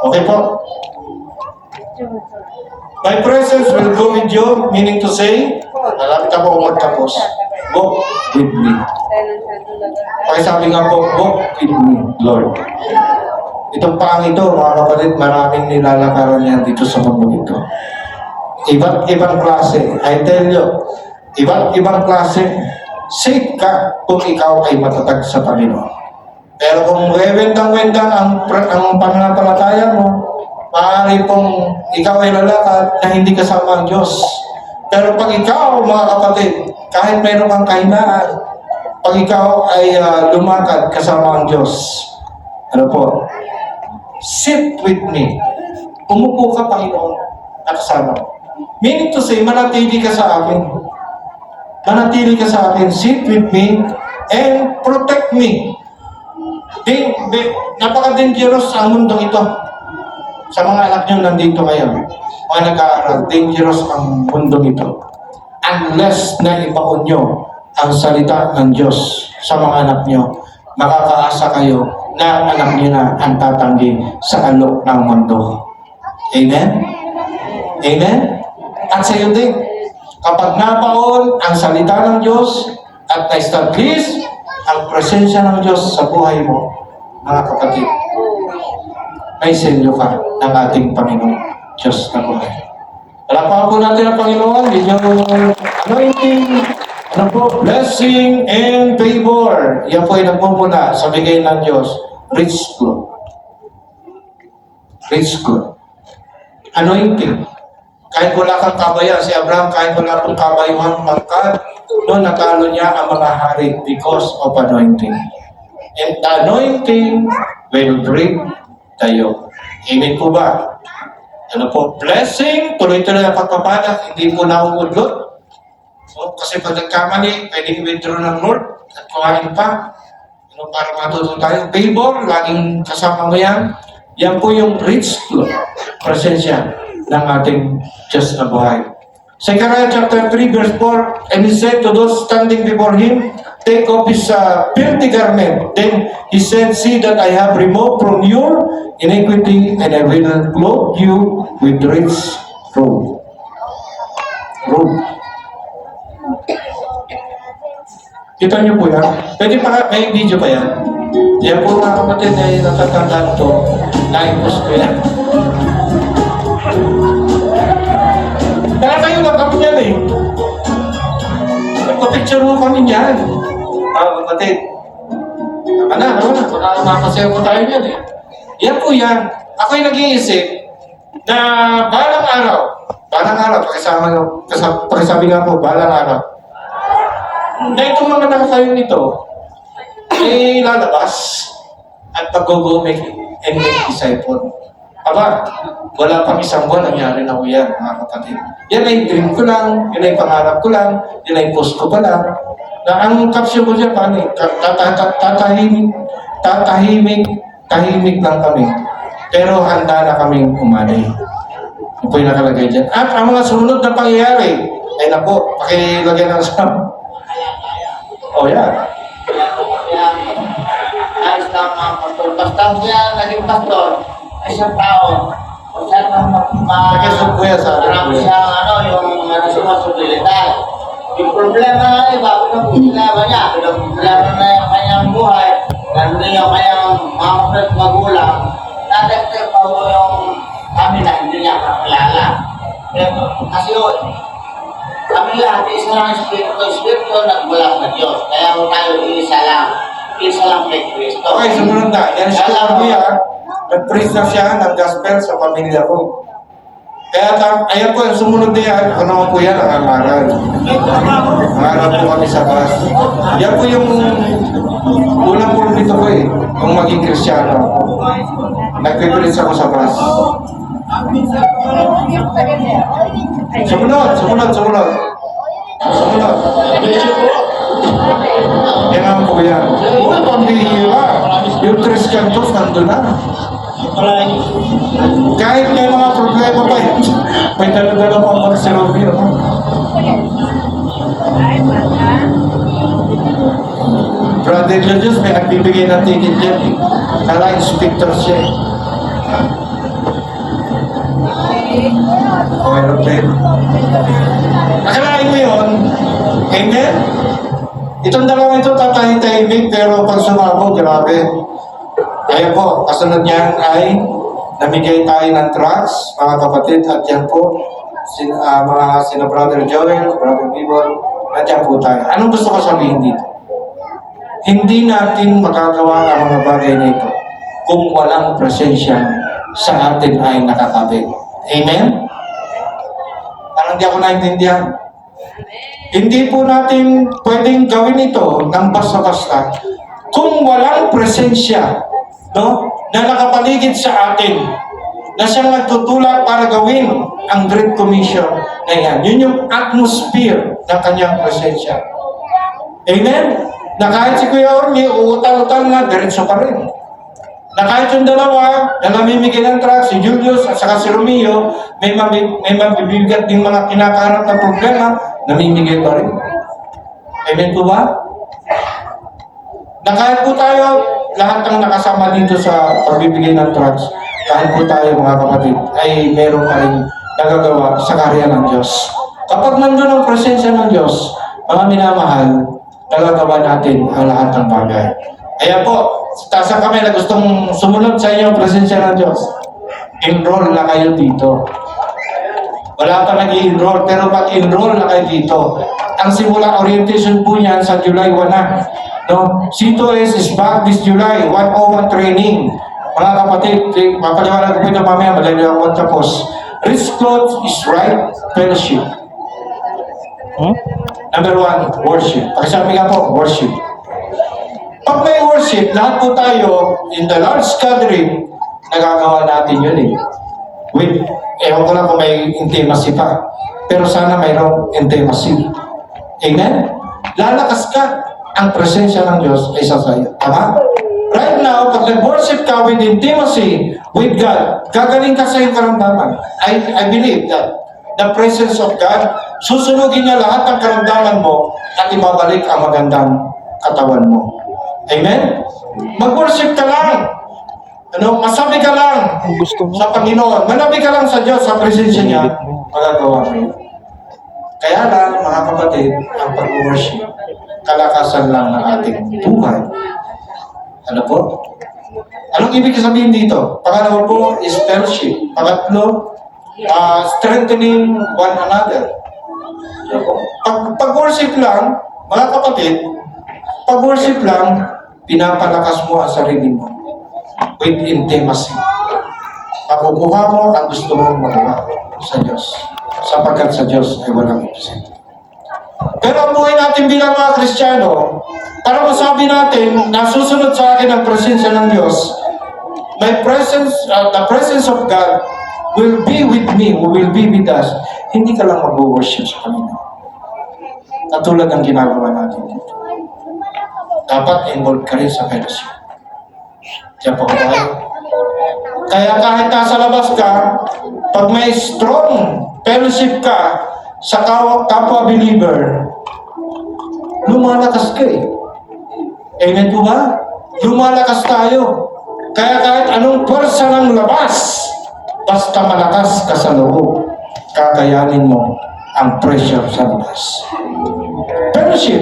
okay po. My presence will go with you, meaning to say, malapit ako magtapos. Walk with me. Pakisabi nga po, walk with me, Lord. Itong pang ito, mga kapatid, maraming nilalakaran niya dito sa mundo ito. Iba't-ibang klase. I tell you, iba't-ibang klase. Safe ka kung ikaw ay matatag sa Panginoon. Pero kung wendang-wendang ang pananampalataya mo, maaari pong ikaw ay lalakad na hindi kasama ang Diyos. Pero pag ikaw, mga kapatid, kahit mayroon kang kahinaan, pag ikaw ay lumakad kasama ang Diyos, ano po? Sit with me. Umupo ka, Panginoon, na kasama. Meaning to say, manatili ka sa akin. Manatili ka sa akin. Sit with me and protect me. Napaka-dangerous ang mundong ito. Sa mga anak nyo nandito ngayon, mga nag-aaral, dangerous ang mundo ito. Unless na ipaon nyo ang salita ng Diyos sa mga anak nyo, makakaasa kayo na anak nyo na ang tatanggi sa alok ng mundo. Amen? Amen? At sa iyo din, kapag napaon ang salita ng Diyos at na-establish ang presensya ng Diyos sa buhay mo, mga kapatid, may selyo ka ng ating Panginoon Diyos na buhay. Palapakan po natin ang Panginoon, yung anointing, blessing and favor. Yan po ay nagmumula sa bigay ng Diyos. Rich good. Rich good. Anointing. Kahit wala kang kabayan, si Abraham, kahit wala kang kabayuhang pangkat, noon natalo niya ang mga hari because of anointing. And the anointing will bring tayo. Amen po ba? Ano po? Blessing, tuloy-tuloy ang pagpapala, hindi po nauudlot. So, kasi pag nagkamali, pwedeng withdraw ng Lord at kuhain pa. Para matuto tayo. Favor, laging kasama mo yan. Yan po yung rich presensya ng ating Diyos na buhay. Zechariah chapter 3 verse 4, and he said to those standing before him, take off his filthy garment. Then he said, see that I have removed from your iniquity, and I will clothe you with rich robe. Kita niyo po yan? Pwede pa, may video pa yan? Yan po mga kapatid ay natatandaan to. Na-impose ko yan. Kaya kayo lang kami yan eh. Nagpa-picture mo kami niyan. Mga kapatid. Tama na. Baka makasayaw po tayo yan eh. Yan po yan. Ako'y nag-iisip na balang araw, pakisabi nga po, balang araw, na itong mga nakatayo nito ay lalabas at mag-go make and make disciple. Aba, wala pang isang buwan, nangyari na ko yan, mga kapatid. Yan ay dream ko lang, yan ay pangarap ko lang, yan ay post ko pa lang. Na ang caption ko dyan, paano eh, tahimik lang kami. Pero handa na kaming umanay. Ito po yung nakalagay dyan. At ang mga sumunod na pangyayari, ay naku, pakilagyan ng sa... Oh, yeah. Ayos lang mga pastor. Basta siya naging pastor, ay siyang tao. Kung saan Nakisog ko yan sa akin. marami siyang yung sumasubilitan. Yung problema ay bago ng problema niya. Problema na yung kanyang buhay. Nandun yung kanyang mga magulang. Nadagdag pa po yung kami na hindi niya kakilala. Kasi yun, kami lahat, isa lang Espiritu nagmula sa Diyos. Kaya tayo isa lang kay Kristo. Okay, sumunod na. Yan si Kuya. Nag-preach na siya ng gospel sa pamilya ko. Kaya ayan po, yung sumunod na yan, ako naman po yan, ang amaral. Amaral po kami sa bus. Yan po yung unang pulpito ko eh, kung maging Kristiyano ako. Nag-preach ako sa bus. Sumunod. Yan ang po yan. Uy, pambihira. Yung Christian to, nandun na. Kahit may mga problema pa yun, may dala-dala pang magsilobyo. Brother Julius, may nagbibigay ng ticket dyan eh. Kala inspector siya eh. Mayroon din. Nakalain mo yun? Amen? Itong dalawang ito tatahimik pero pag sumabo, grabe. Kaya po, kasunod niyan ay namigay tayo ng tracts, mga kapatid, at yan po, sina Brother Joel, Brother Bibon, nandiyan po tayo. Anong gusto ko sabihin dito? Hindi natin magagawa ang mga bagay na ito kung walang presensya sa atin ay nakakabit. Amen? Parang hindi ako naintindihan. Hindi po natin pwedeng gawin ito ng basta-basta kung walang presensya, no, na nakapaligid sa atin, na siyang nagtutulak para gawin ang Great Commission na yan. Yun yung atmosphere ng kanyang presensya. Amen? Na kahit si Kuya Orly, uutang-utang na, diretso pa rin. Na kahit yung dalawa, na namimigay ng truck, si Julius at saka si Romeo, may mabibigat din mga kinakaharap na problema, namimigay pa rin. Amen po ba? Na kahit po tayo, lahat ng nakasama dito sa pagbibigay ng trucks, kahit po tayo mga kapatid, ay meron pa rin nagagawa sa karya ng Diyos. Kapag nandun ang presensya ng Diyos, mga minamahal, nagagawa natin ang lahat ng bagay. Kaya po, tasa kami na gustong sumunod sa inyo ang presensya ng Diyos. Enroll na kayo dito. Wala pa nag-i-enroll, pero pag-enroll na kayo dito. Ang simula orientation po niyan sa July 1 na. No? C2S is back this July, 101 training. Mga kapatid, mapaliwanag ko ito mamaya, madali ako tapos. Rich clothes is right fellowship. Number 1, worship. Pakisabi nga po, worship. Pag may worship, lahat po tayo, in the large gathering, nagagawa natin yun eh. With, ewan ko lang kung may intimacy pa. Pero sana mayroong intimacy. Amen? Lalakas ka, ang presensya ng Diyos ay sasaya. Tama? Right now, pag nag-worship ka with intimacy with God, gagaling ka sa iyong karamdaman. I believe that the presence of God Susunugin niya lahat ng karamdaman mo at ibabalik ang magandang katawan mo. Amen? Mag-worship ka lang. Masabi ka lang Gusto mo. sa Panginoon. Manabi ka lang sa Diyos, sa presensya niya, magagawa mo yun. Kaya lang, mga kapatid, ang pag-worship, kalakasan lang ng ating buhay. Ano po? Anong ibig sabihin dito? Pangalawa po is fellowship. Pangatlo, strengthening one another. Pag-worship lang, mga kapatid, pag-worship lang, pinapalakas mo ang sarili mo with intimacy. Makukuha mo ang gusto mong magawa sa Diyos. Sapagkat sa Diyos ay walang imposible. Pero ang buhay natin bilang mga Kristiyano, para masabi natin na susunod sa akin ang presensya ng Diyos, my presence, the presence of God will be with me, will be with us. Hindi ka lang mag-worship sa Panginoon. Katulad ng ginagawa natin dito. Dapat involved ka rin sa fellowship. Diyan po ba? Kaya kahit nasa labas ka, pag may strong fellowship ka sa kapwa-believer, lumalakas ka eh. Amen po ba? Lumalakas tayo. Kaya kahit anong pwersa ng labas, basta malakas ka sa loob, kakayanin mo ang pressure sa labas. Fellowship,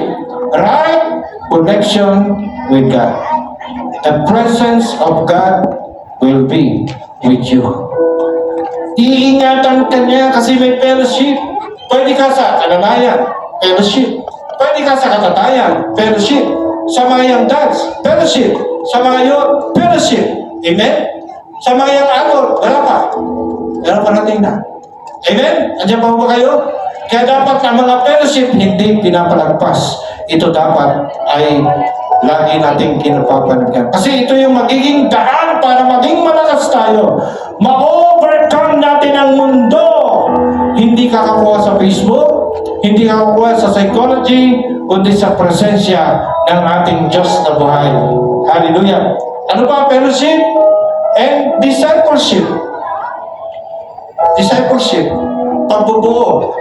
right connection with God. The presence of God will be with you. Iingatan ka niya kasi may fellowship. Pwede ka sa kananayan, fellowship. Pwede ka sa katatayan, fellowship. Sa mga young dads, fellowship. Sa mga youth, fellowship. Amen? Sa mga young adult, wala pa. Pero parating na. Amen? Andiyan pa ba kayo? Kaya dapat ang mga fellowship hindi pinapalagpas. Ito dapat ay lagi nating kinapapanagan. Kasi ito yung magiging daan para maging malakas tayo. Ma-overcome natin ang mundo. Hindi kakakuha sa Facebook, hindi kakakuha sa psychology, kundi sa presensya ng ating Diyos na buhay. Hallelujah. Ano ba? Fellowship and discipleship. Discipleship. Pagbubuo.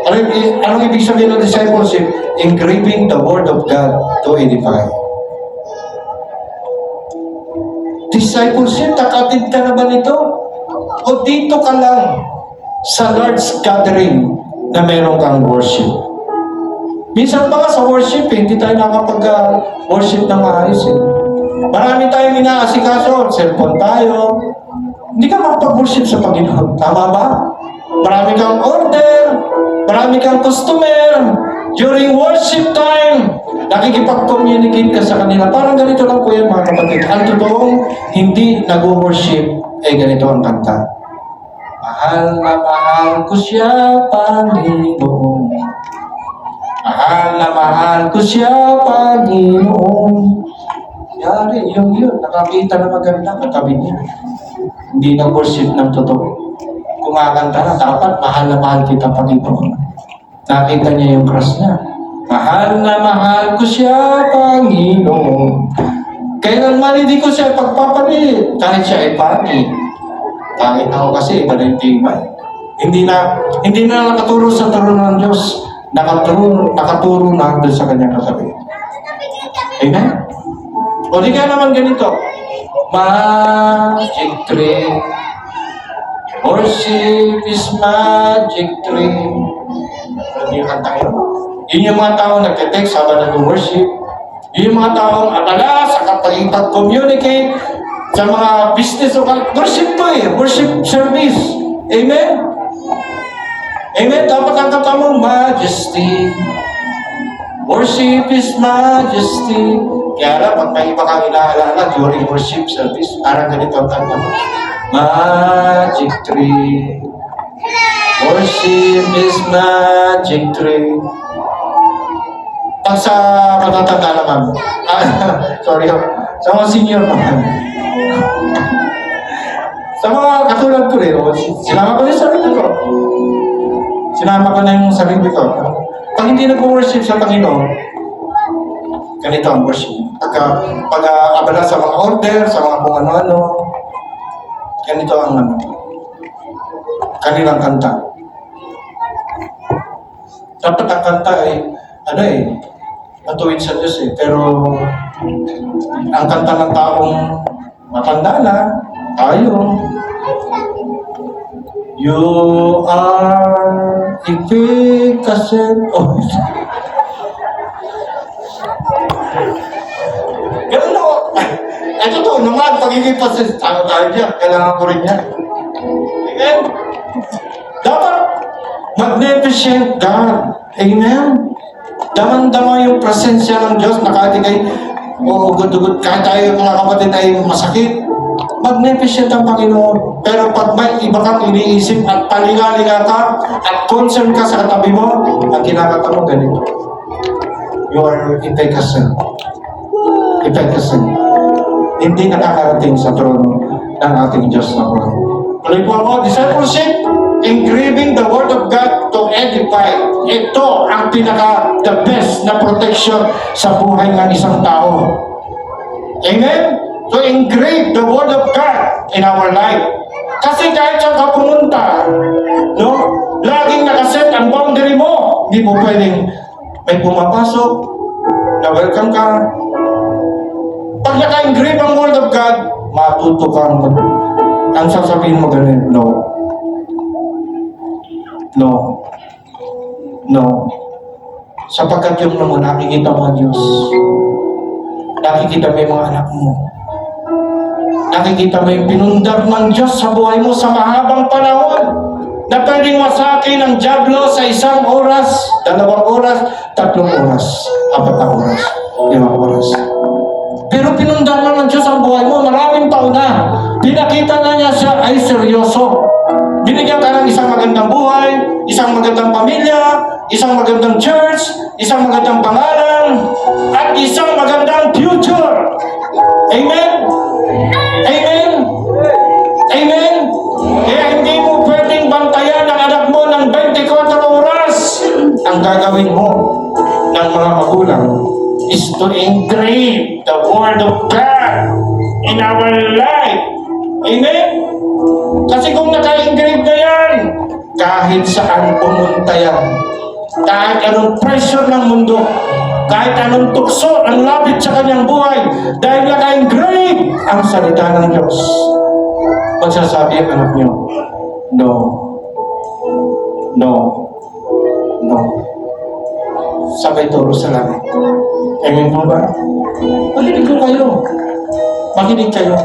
Anong ibig sabihin ng discipleship? Engraving the Word of God to edify. Discipleship, takatid ka na ba nito? O dito ka lang sa large gathering na meron kang worship? Minsan pa nga sa worship, hindi tayo nakapag-worship ng maayos eh. Marami tayong inaasikaso, cellphone tayo. Hindi ka makapag-worship sa Panginoon. Tama ba? Marami kang order, marami kang customer. During worship time, nakikipag-communicate ka sa kanila. Parang ganito lang po yan mga kapatid. Ang totoong hindi nag-worship, ganito ang kanta. Mahal na mahal ko siya, Panginoon. Mahal na mahal ko siya, Panginoon. Yari, yun. Nakakita na maganda, katabi niya. Hindi nag-worship ng totoo. Kumakanta na, dapat mahal na mahal kita, Panginoon. Nakita niya yung cross niya. Mahal na mahal ko siya, Panginoon. Kailanman hindi ko siya pagpapalit. Kahit siya ay pangit. Pangit ako kasi, iba na yung tingman. Hindi na nakaturo sa turo ng Diyos. Nakaturo na doon sa kanyang kasabi. Amen? O di ka naman ganito. Magic tree. Worship is magic tree. Ano yung kanta yun? Yun yung mga taong nagte-text habang nag-worship. Yun yung mga taong atala sa kapag-communicate sa mga business o worship to eh. Worship service. Amen? Amen? Dapat ang kanta mo, majesty. Worship is majesty. Kaya lang, pag may iba kang inaalala during worship service, parang ganito ang kanta mo. Magic tree. Worship is magic tree. Pag sa matatanda naman, sorry, sa mga senior naman, sa mga katulad ko rin, sinama ko rin sarili ko. Sinama ko na yung sarili ko. Pag hindi nag-worship sa Panginoon, ganito ang worship. Pag-abala sa mga order, sa mga kung ano-ano, ganito ang kanilang kanta. Dapat ang kanta ay, matuwid sa Diyos eh. Pero, ang kanta ng taong matanda na, tayo, you are efficacious. Oh. Ganun ako. Ay, totoo naman, pagiging pasis, tayo dyan, kailangan ko rin yan. Amen? Dapat, magnificent God. Amen? Daman-dama yung presensya ng Diyos na kahit ikay, ugod-ugod, kahit tayo mga kapatid ay masakit, magnificent ang Panginoon. Pero pag may iba kang iniisip at palinga-linga ka at concern ka sa katabi mo, ang kinakata mo ganito. You are efficacious. Efficacious. Hindi nakakarating sa trono ng ating Diyos na Lord. Tuloy po ako, discipleship, engraving the Word of God to edify. Ito ang the best na protection sa buhay ng isang tao. Amen? To engrave the Word of God in our life. Kasi kahit saan ka pumunta, no? Laging nakaset ang boundary mo. Hindi mo pwedeng may pumapasok, na welcome ka. Pag naka-engrave ang Word of God, matuto kang ang sasabihin mo ganun, no. No. No. Sapagkat yung naman nakikita mo ang Diyos. Nakikita mo yung mga anak mo. Nakikita mo yung pinundar ng Diyos sa buhay mo sa mahabang panahon na pwedeng masaki ng dyablo sa 1 oras, 2 oras, 3 oras, 4 oras, 5 oras. Pero pinundar ng Diyos ang buhay mo, maraming taon na. Pinakita na niya siya ay seryoso. Binigyan ka ng isang magandang buhay, isang magandang pamilya, isang magandang church, isang magandang pangalan, at isang magandang future. Amen? Amen? Amen? Kaya hindi mo pwedeng bantayan ang anak mo ng 24 oras. Ang gagawin mo ng mga magulang is to engrave the Word of God in our life. Amen? Kasi kung naka-engrave na yan, kahit saan pumunta yan, kahit anong pressure ng mundo, kahit anong tukso ang lapit sa kanyang buhay, dahil naka-engrave ang salita ng Diyos, magsasabi ang anak niyo, no, no, no. Sabay turo sa langit. Amen po ba? Makinig ko kayo. Makinig kayo.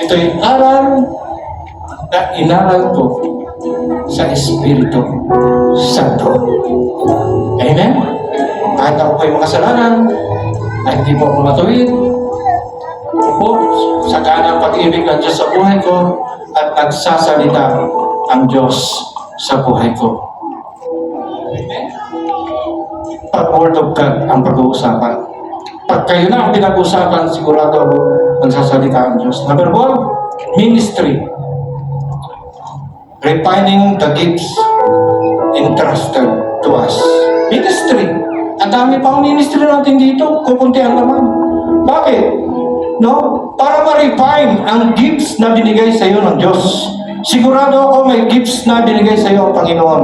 Ito'y aral na inaral ko sa Espiritu Santo. Amen? Kahit ako ko'y makasalanan, na hindi po ako matuwid, po, sa kanang pag-ibig ng Diyos sa buhay ko, at nagsasalita ang Diyos sa buhay ko. Amen? Pag Word of God ang pag-uusapan. Pag kayo na ang pinag-uusapan, sigurado ako magsasalita ang Diyos. Number 1, ministry. Refining the gifts entrusted to us. Ministry. Ang dami pang ministry natin dito, kukuntihan naman. Bakit? No? Para ma-refine ang gifts na binigay sa iyo ng Diyos. Sigurado ako may gifts na binigay sa iyo ang Panginoon.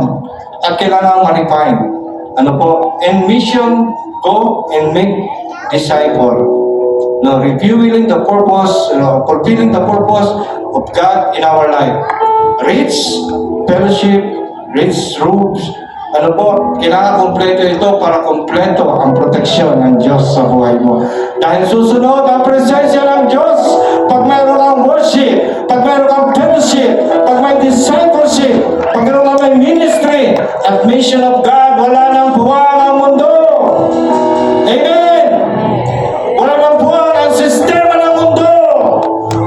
At kailangan ma-refine. Ano po? And mission, go and make disciple. No, revealing the purpose, fulfilling the purpose of God in our life. Rich fellowship, rich rules. Ano po? Kailangan kompleto ito para kompleto ang proteksyon ng Diyos sa buhay mo. Dahil susunod ang presensya ng Diyos pag mayroon kang worship, pag mayroon kang fellowship, pag may discipleship, pag mayroon kang may ministry at mission of God, wala nang buwang ang mundo. Amen! Wala nang buwang ang sistema ng mundo.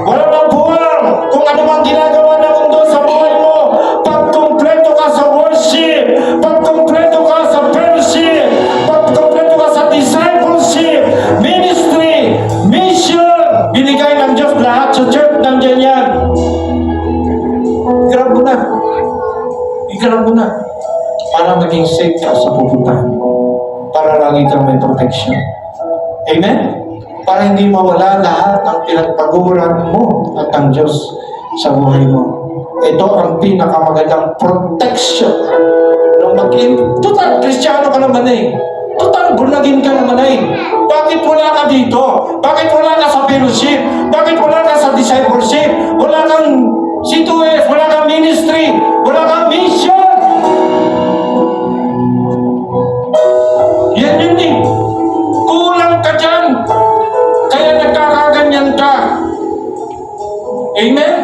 Wala nang buwang kung ano mang ginagawa ng mundo sa buhay mo. Pag kompleto ka sa worship, pag kompleto ka sa fellowship, pag kompleto ka sa discipleship, ministry, mission, binigay ng Diyos lahat sa church, nandiyan yan. Ikarap mo na. Ikarap mo na. Para maging safe ka sa pupuntahan mo. Para lagi kang may protection. Amen? Para hindi mawala lahat ng pinagpaguran mo at ang Diyos sa buhay mo. Ito ang pinakamagandang protection. Nung Total, Kristiyano ka naman eh. Total, bunagin ka naman eh. Bakit wala ka dito? Bakit wala ka sa fellowship? Bakit wala ka sa discipleship? Wala kang C2S, wala kang ministry, wala kang mission. Yan yun eh. Kulang ka dyan. Kaya nagkakaganyan ka. Amen?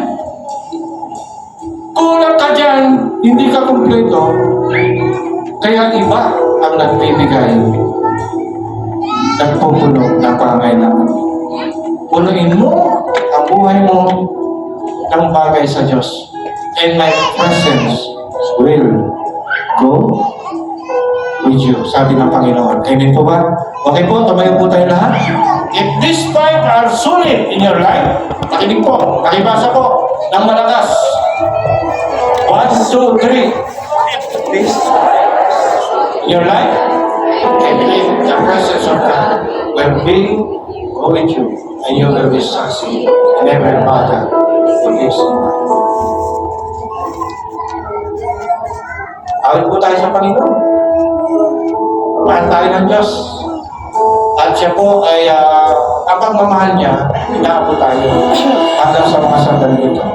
Kulang ka dyan, hindi ka kumpleto. Kaya iba ang nagbibigay, nagpupuno ng pangailangan. Punuin mo ang buhay mo ng bagay sa Diyos. And my presence will go with you. Sabi ng Panginoon. Amen po ba? Okay po, tumayo po tayo lahat. If these five are solid in your life, makinig po, makibasa po ng malakas. 1, 2, 3. These five in your life, I believe the presence of God will be with you and you will be succeed in every matter in this life. Awit po tayo sa Panginoon. Mahal tayo ng Diyos. At siya po ay ang pagmamahal niya, inaabot tayo hanggang sa mga sandali ito.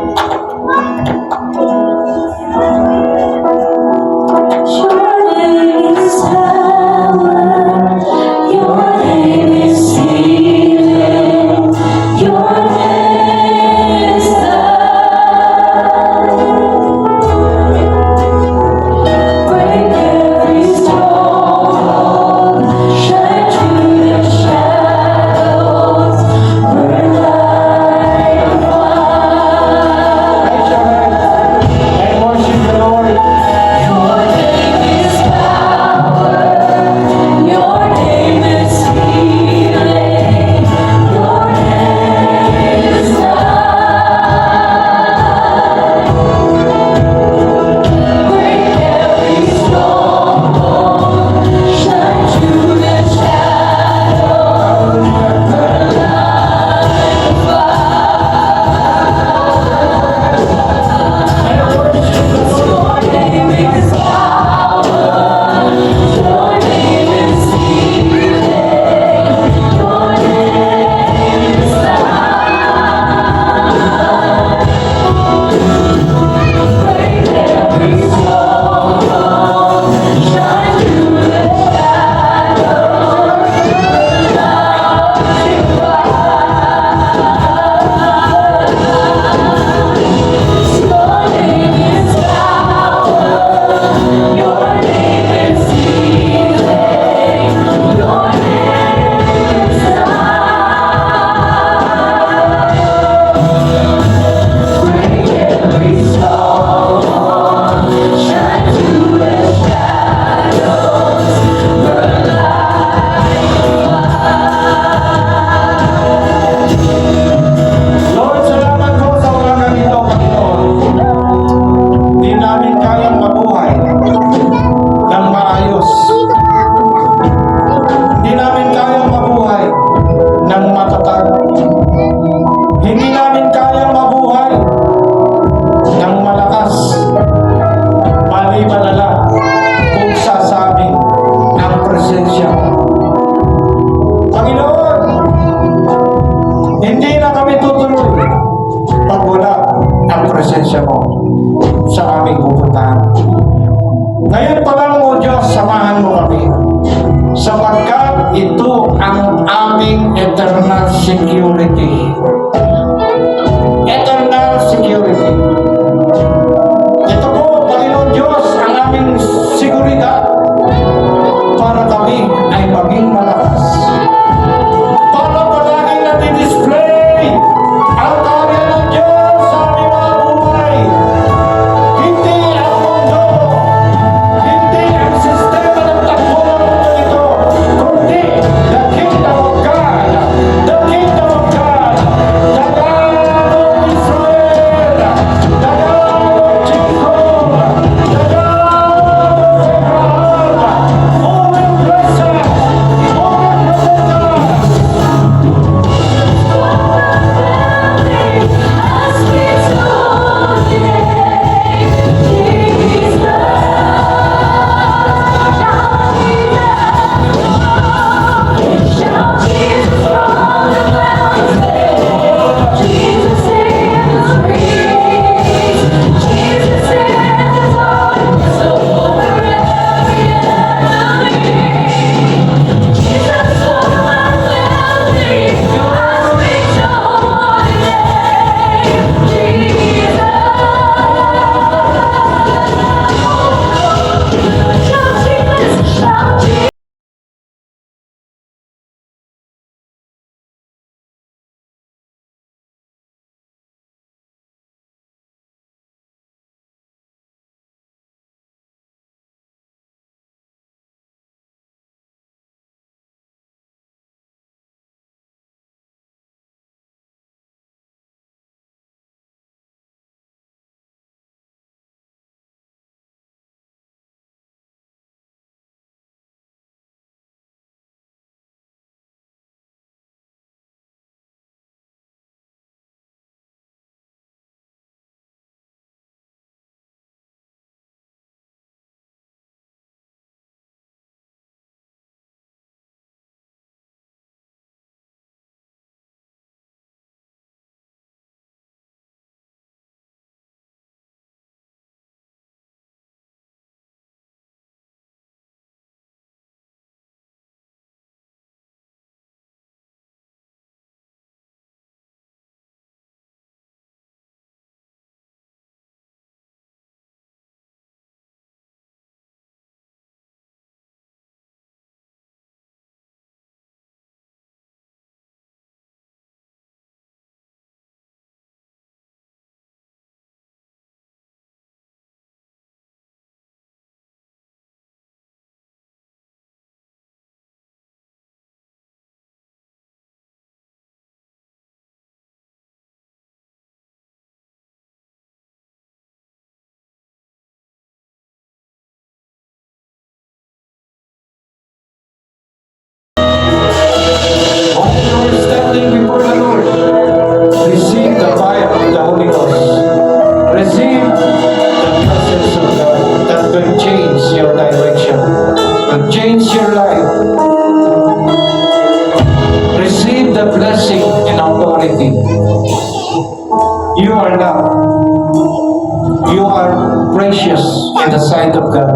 of God.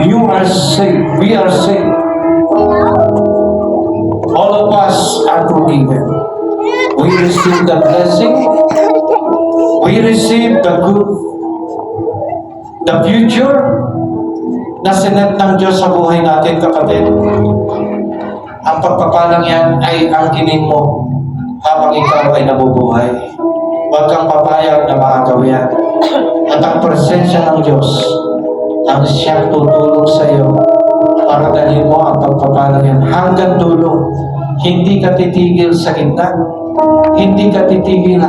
You are saved. We are saved. All of us are forgiven. We receive the blessing. We receive the good, the future na sinet ng Diyos sa buhay natin, kapatid. Ang pagpapalang yan ay angkinin mo habang ikaw ay nabubuhay. Huwag kang papayag na maagaw yan. At ang presensya ng Diyos ang siyang tutulong sa iyo para dalhin mo ang pagpapalang yan hanggang dulo. Hindi ka titigil sa gitna. Hindi ka titigil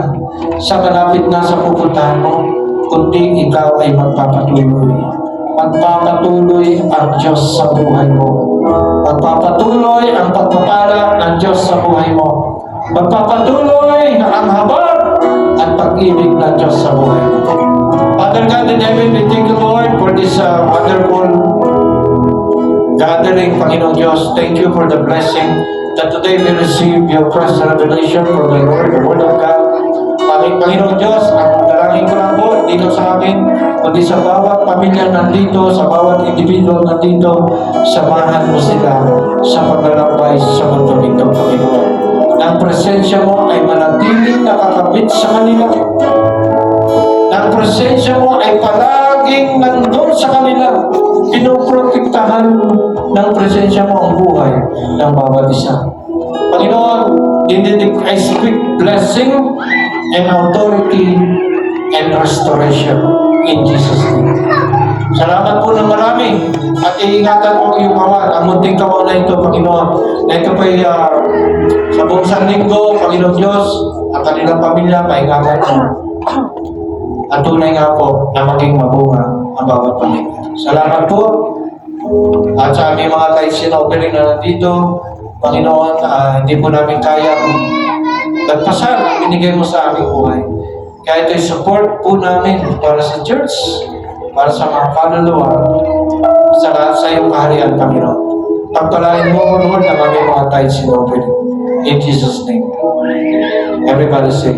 sa malapit na sa pupuntahan mo, kundi ikaw ay magpapatuloy. Magpapatuloy ang Diyos sa buhay mo. Magpapatuloy ang pagpapala ng Diyos sa buhay mo. Magpapatuloy ang habag at pag-ibig ng Diyos sa buhay mo. Father God in heaven, we thank you, Lord, for this wonderful gathering, Panginoon Diyos. Thank you for the blessing that today we receive your first revelation from the Lord, the Word of God. Panginoon Diyos, ang dalangin ko lang po, dito sa akin, kundi sa bawat pamilya nandito, sa bawat individual nandito, samahan mo sila sa paglalakbay sa mundo nito, Panginoon. Ang presensya mo ay manatiling nakakapit sa kanila. Ang presensya mo ay palaging nandun sa kanila. Pinoprotektahan ng presensya mo ang buhay ng bawat isa. Panginoon, I speak blessing and authority and restoration in Jesus' name. Salamat po ng marami at iingatan mo iyong kawan, ang munting kawan na ito, Panginoon, na ito pa'y sa buong sanlinggo, Panginoon Diyos, ang kanilang pamilya, paingatan mo. At tunay nga po na maging mabunga ang bawat pamilya. Salamat po. At sa aming mga kaisinopeling na nandito, Panginoon, hindi po namin kayang nagpasan ang binigay mo sa aming buhay. Kaya ito'y support po namin para sa church, para sa mga kaluluwa, sa lahat sa iyong kaharian, Panginoon. Pagpalain mo, Lord, ang aming mga kaisinopeling. In Jesus' name. Everybody say,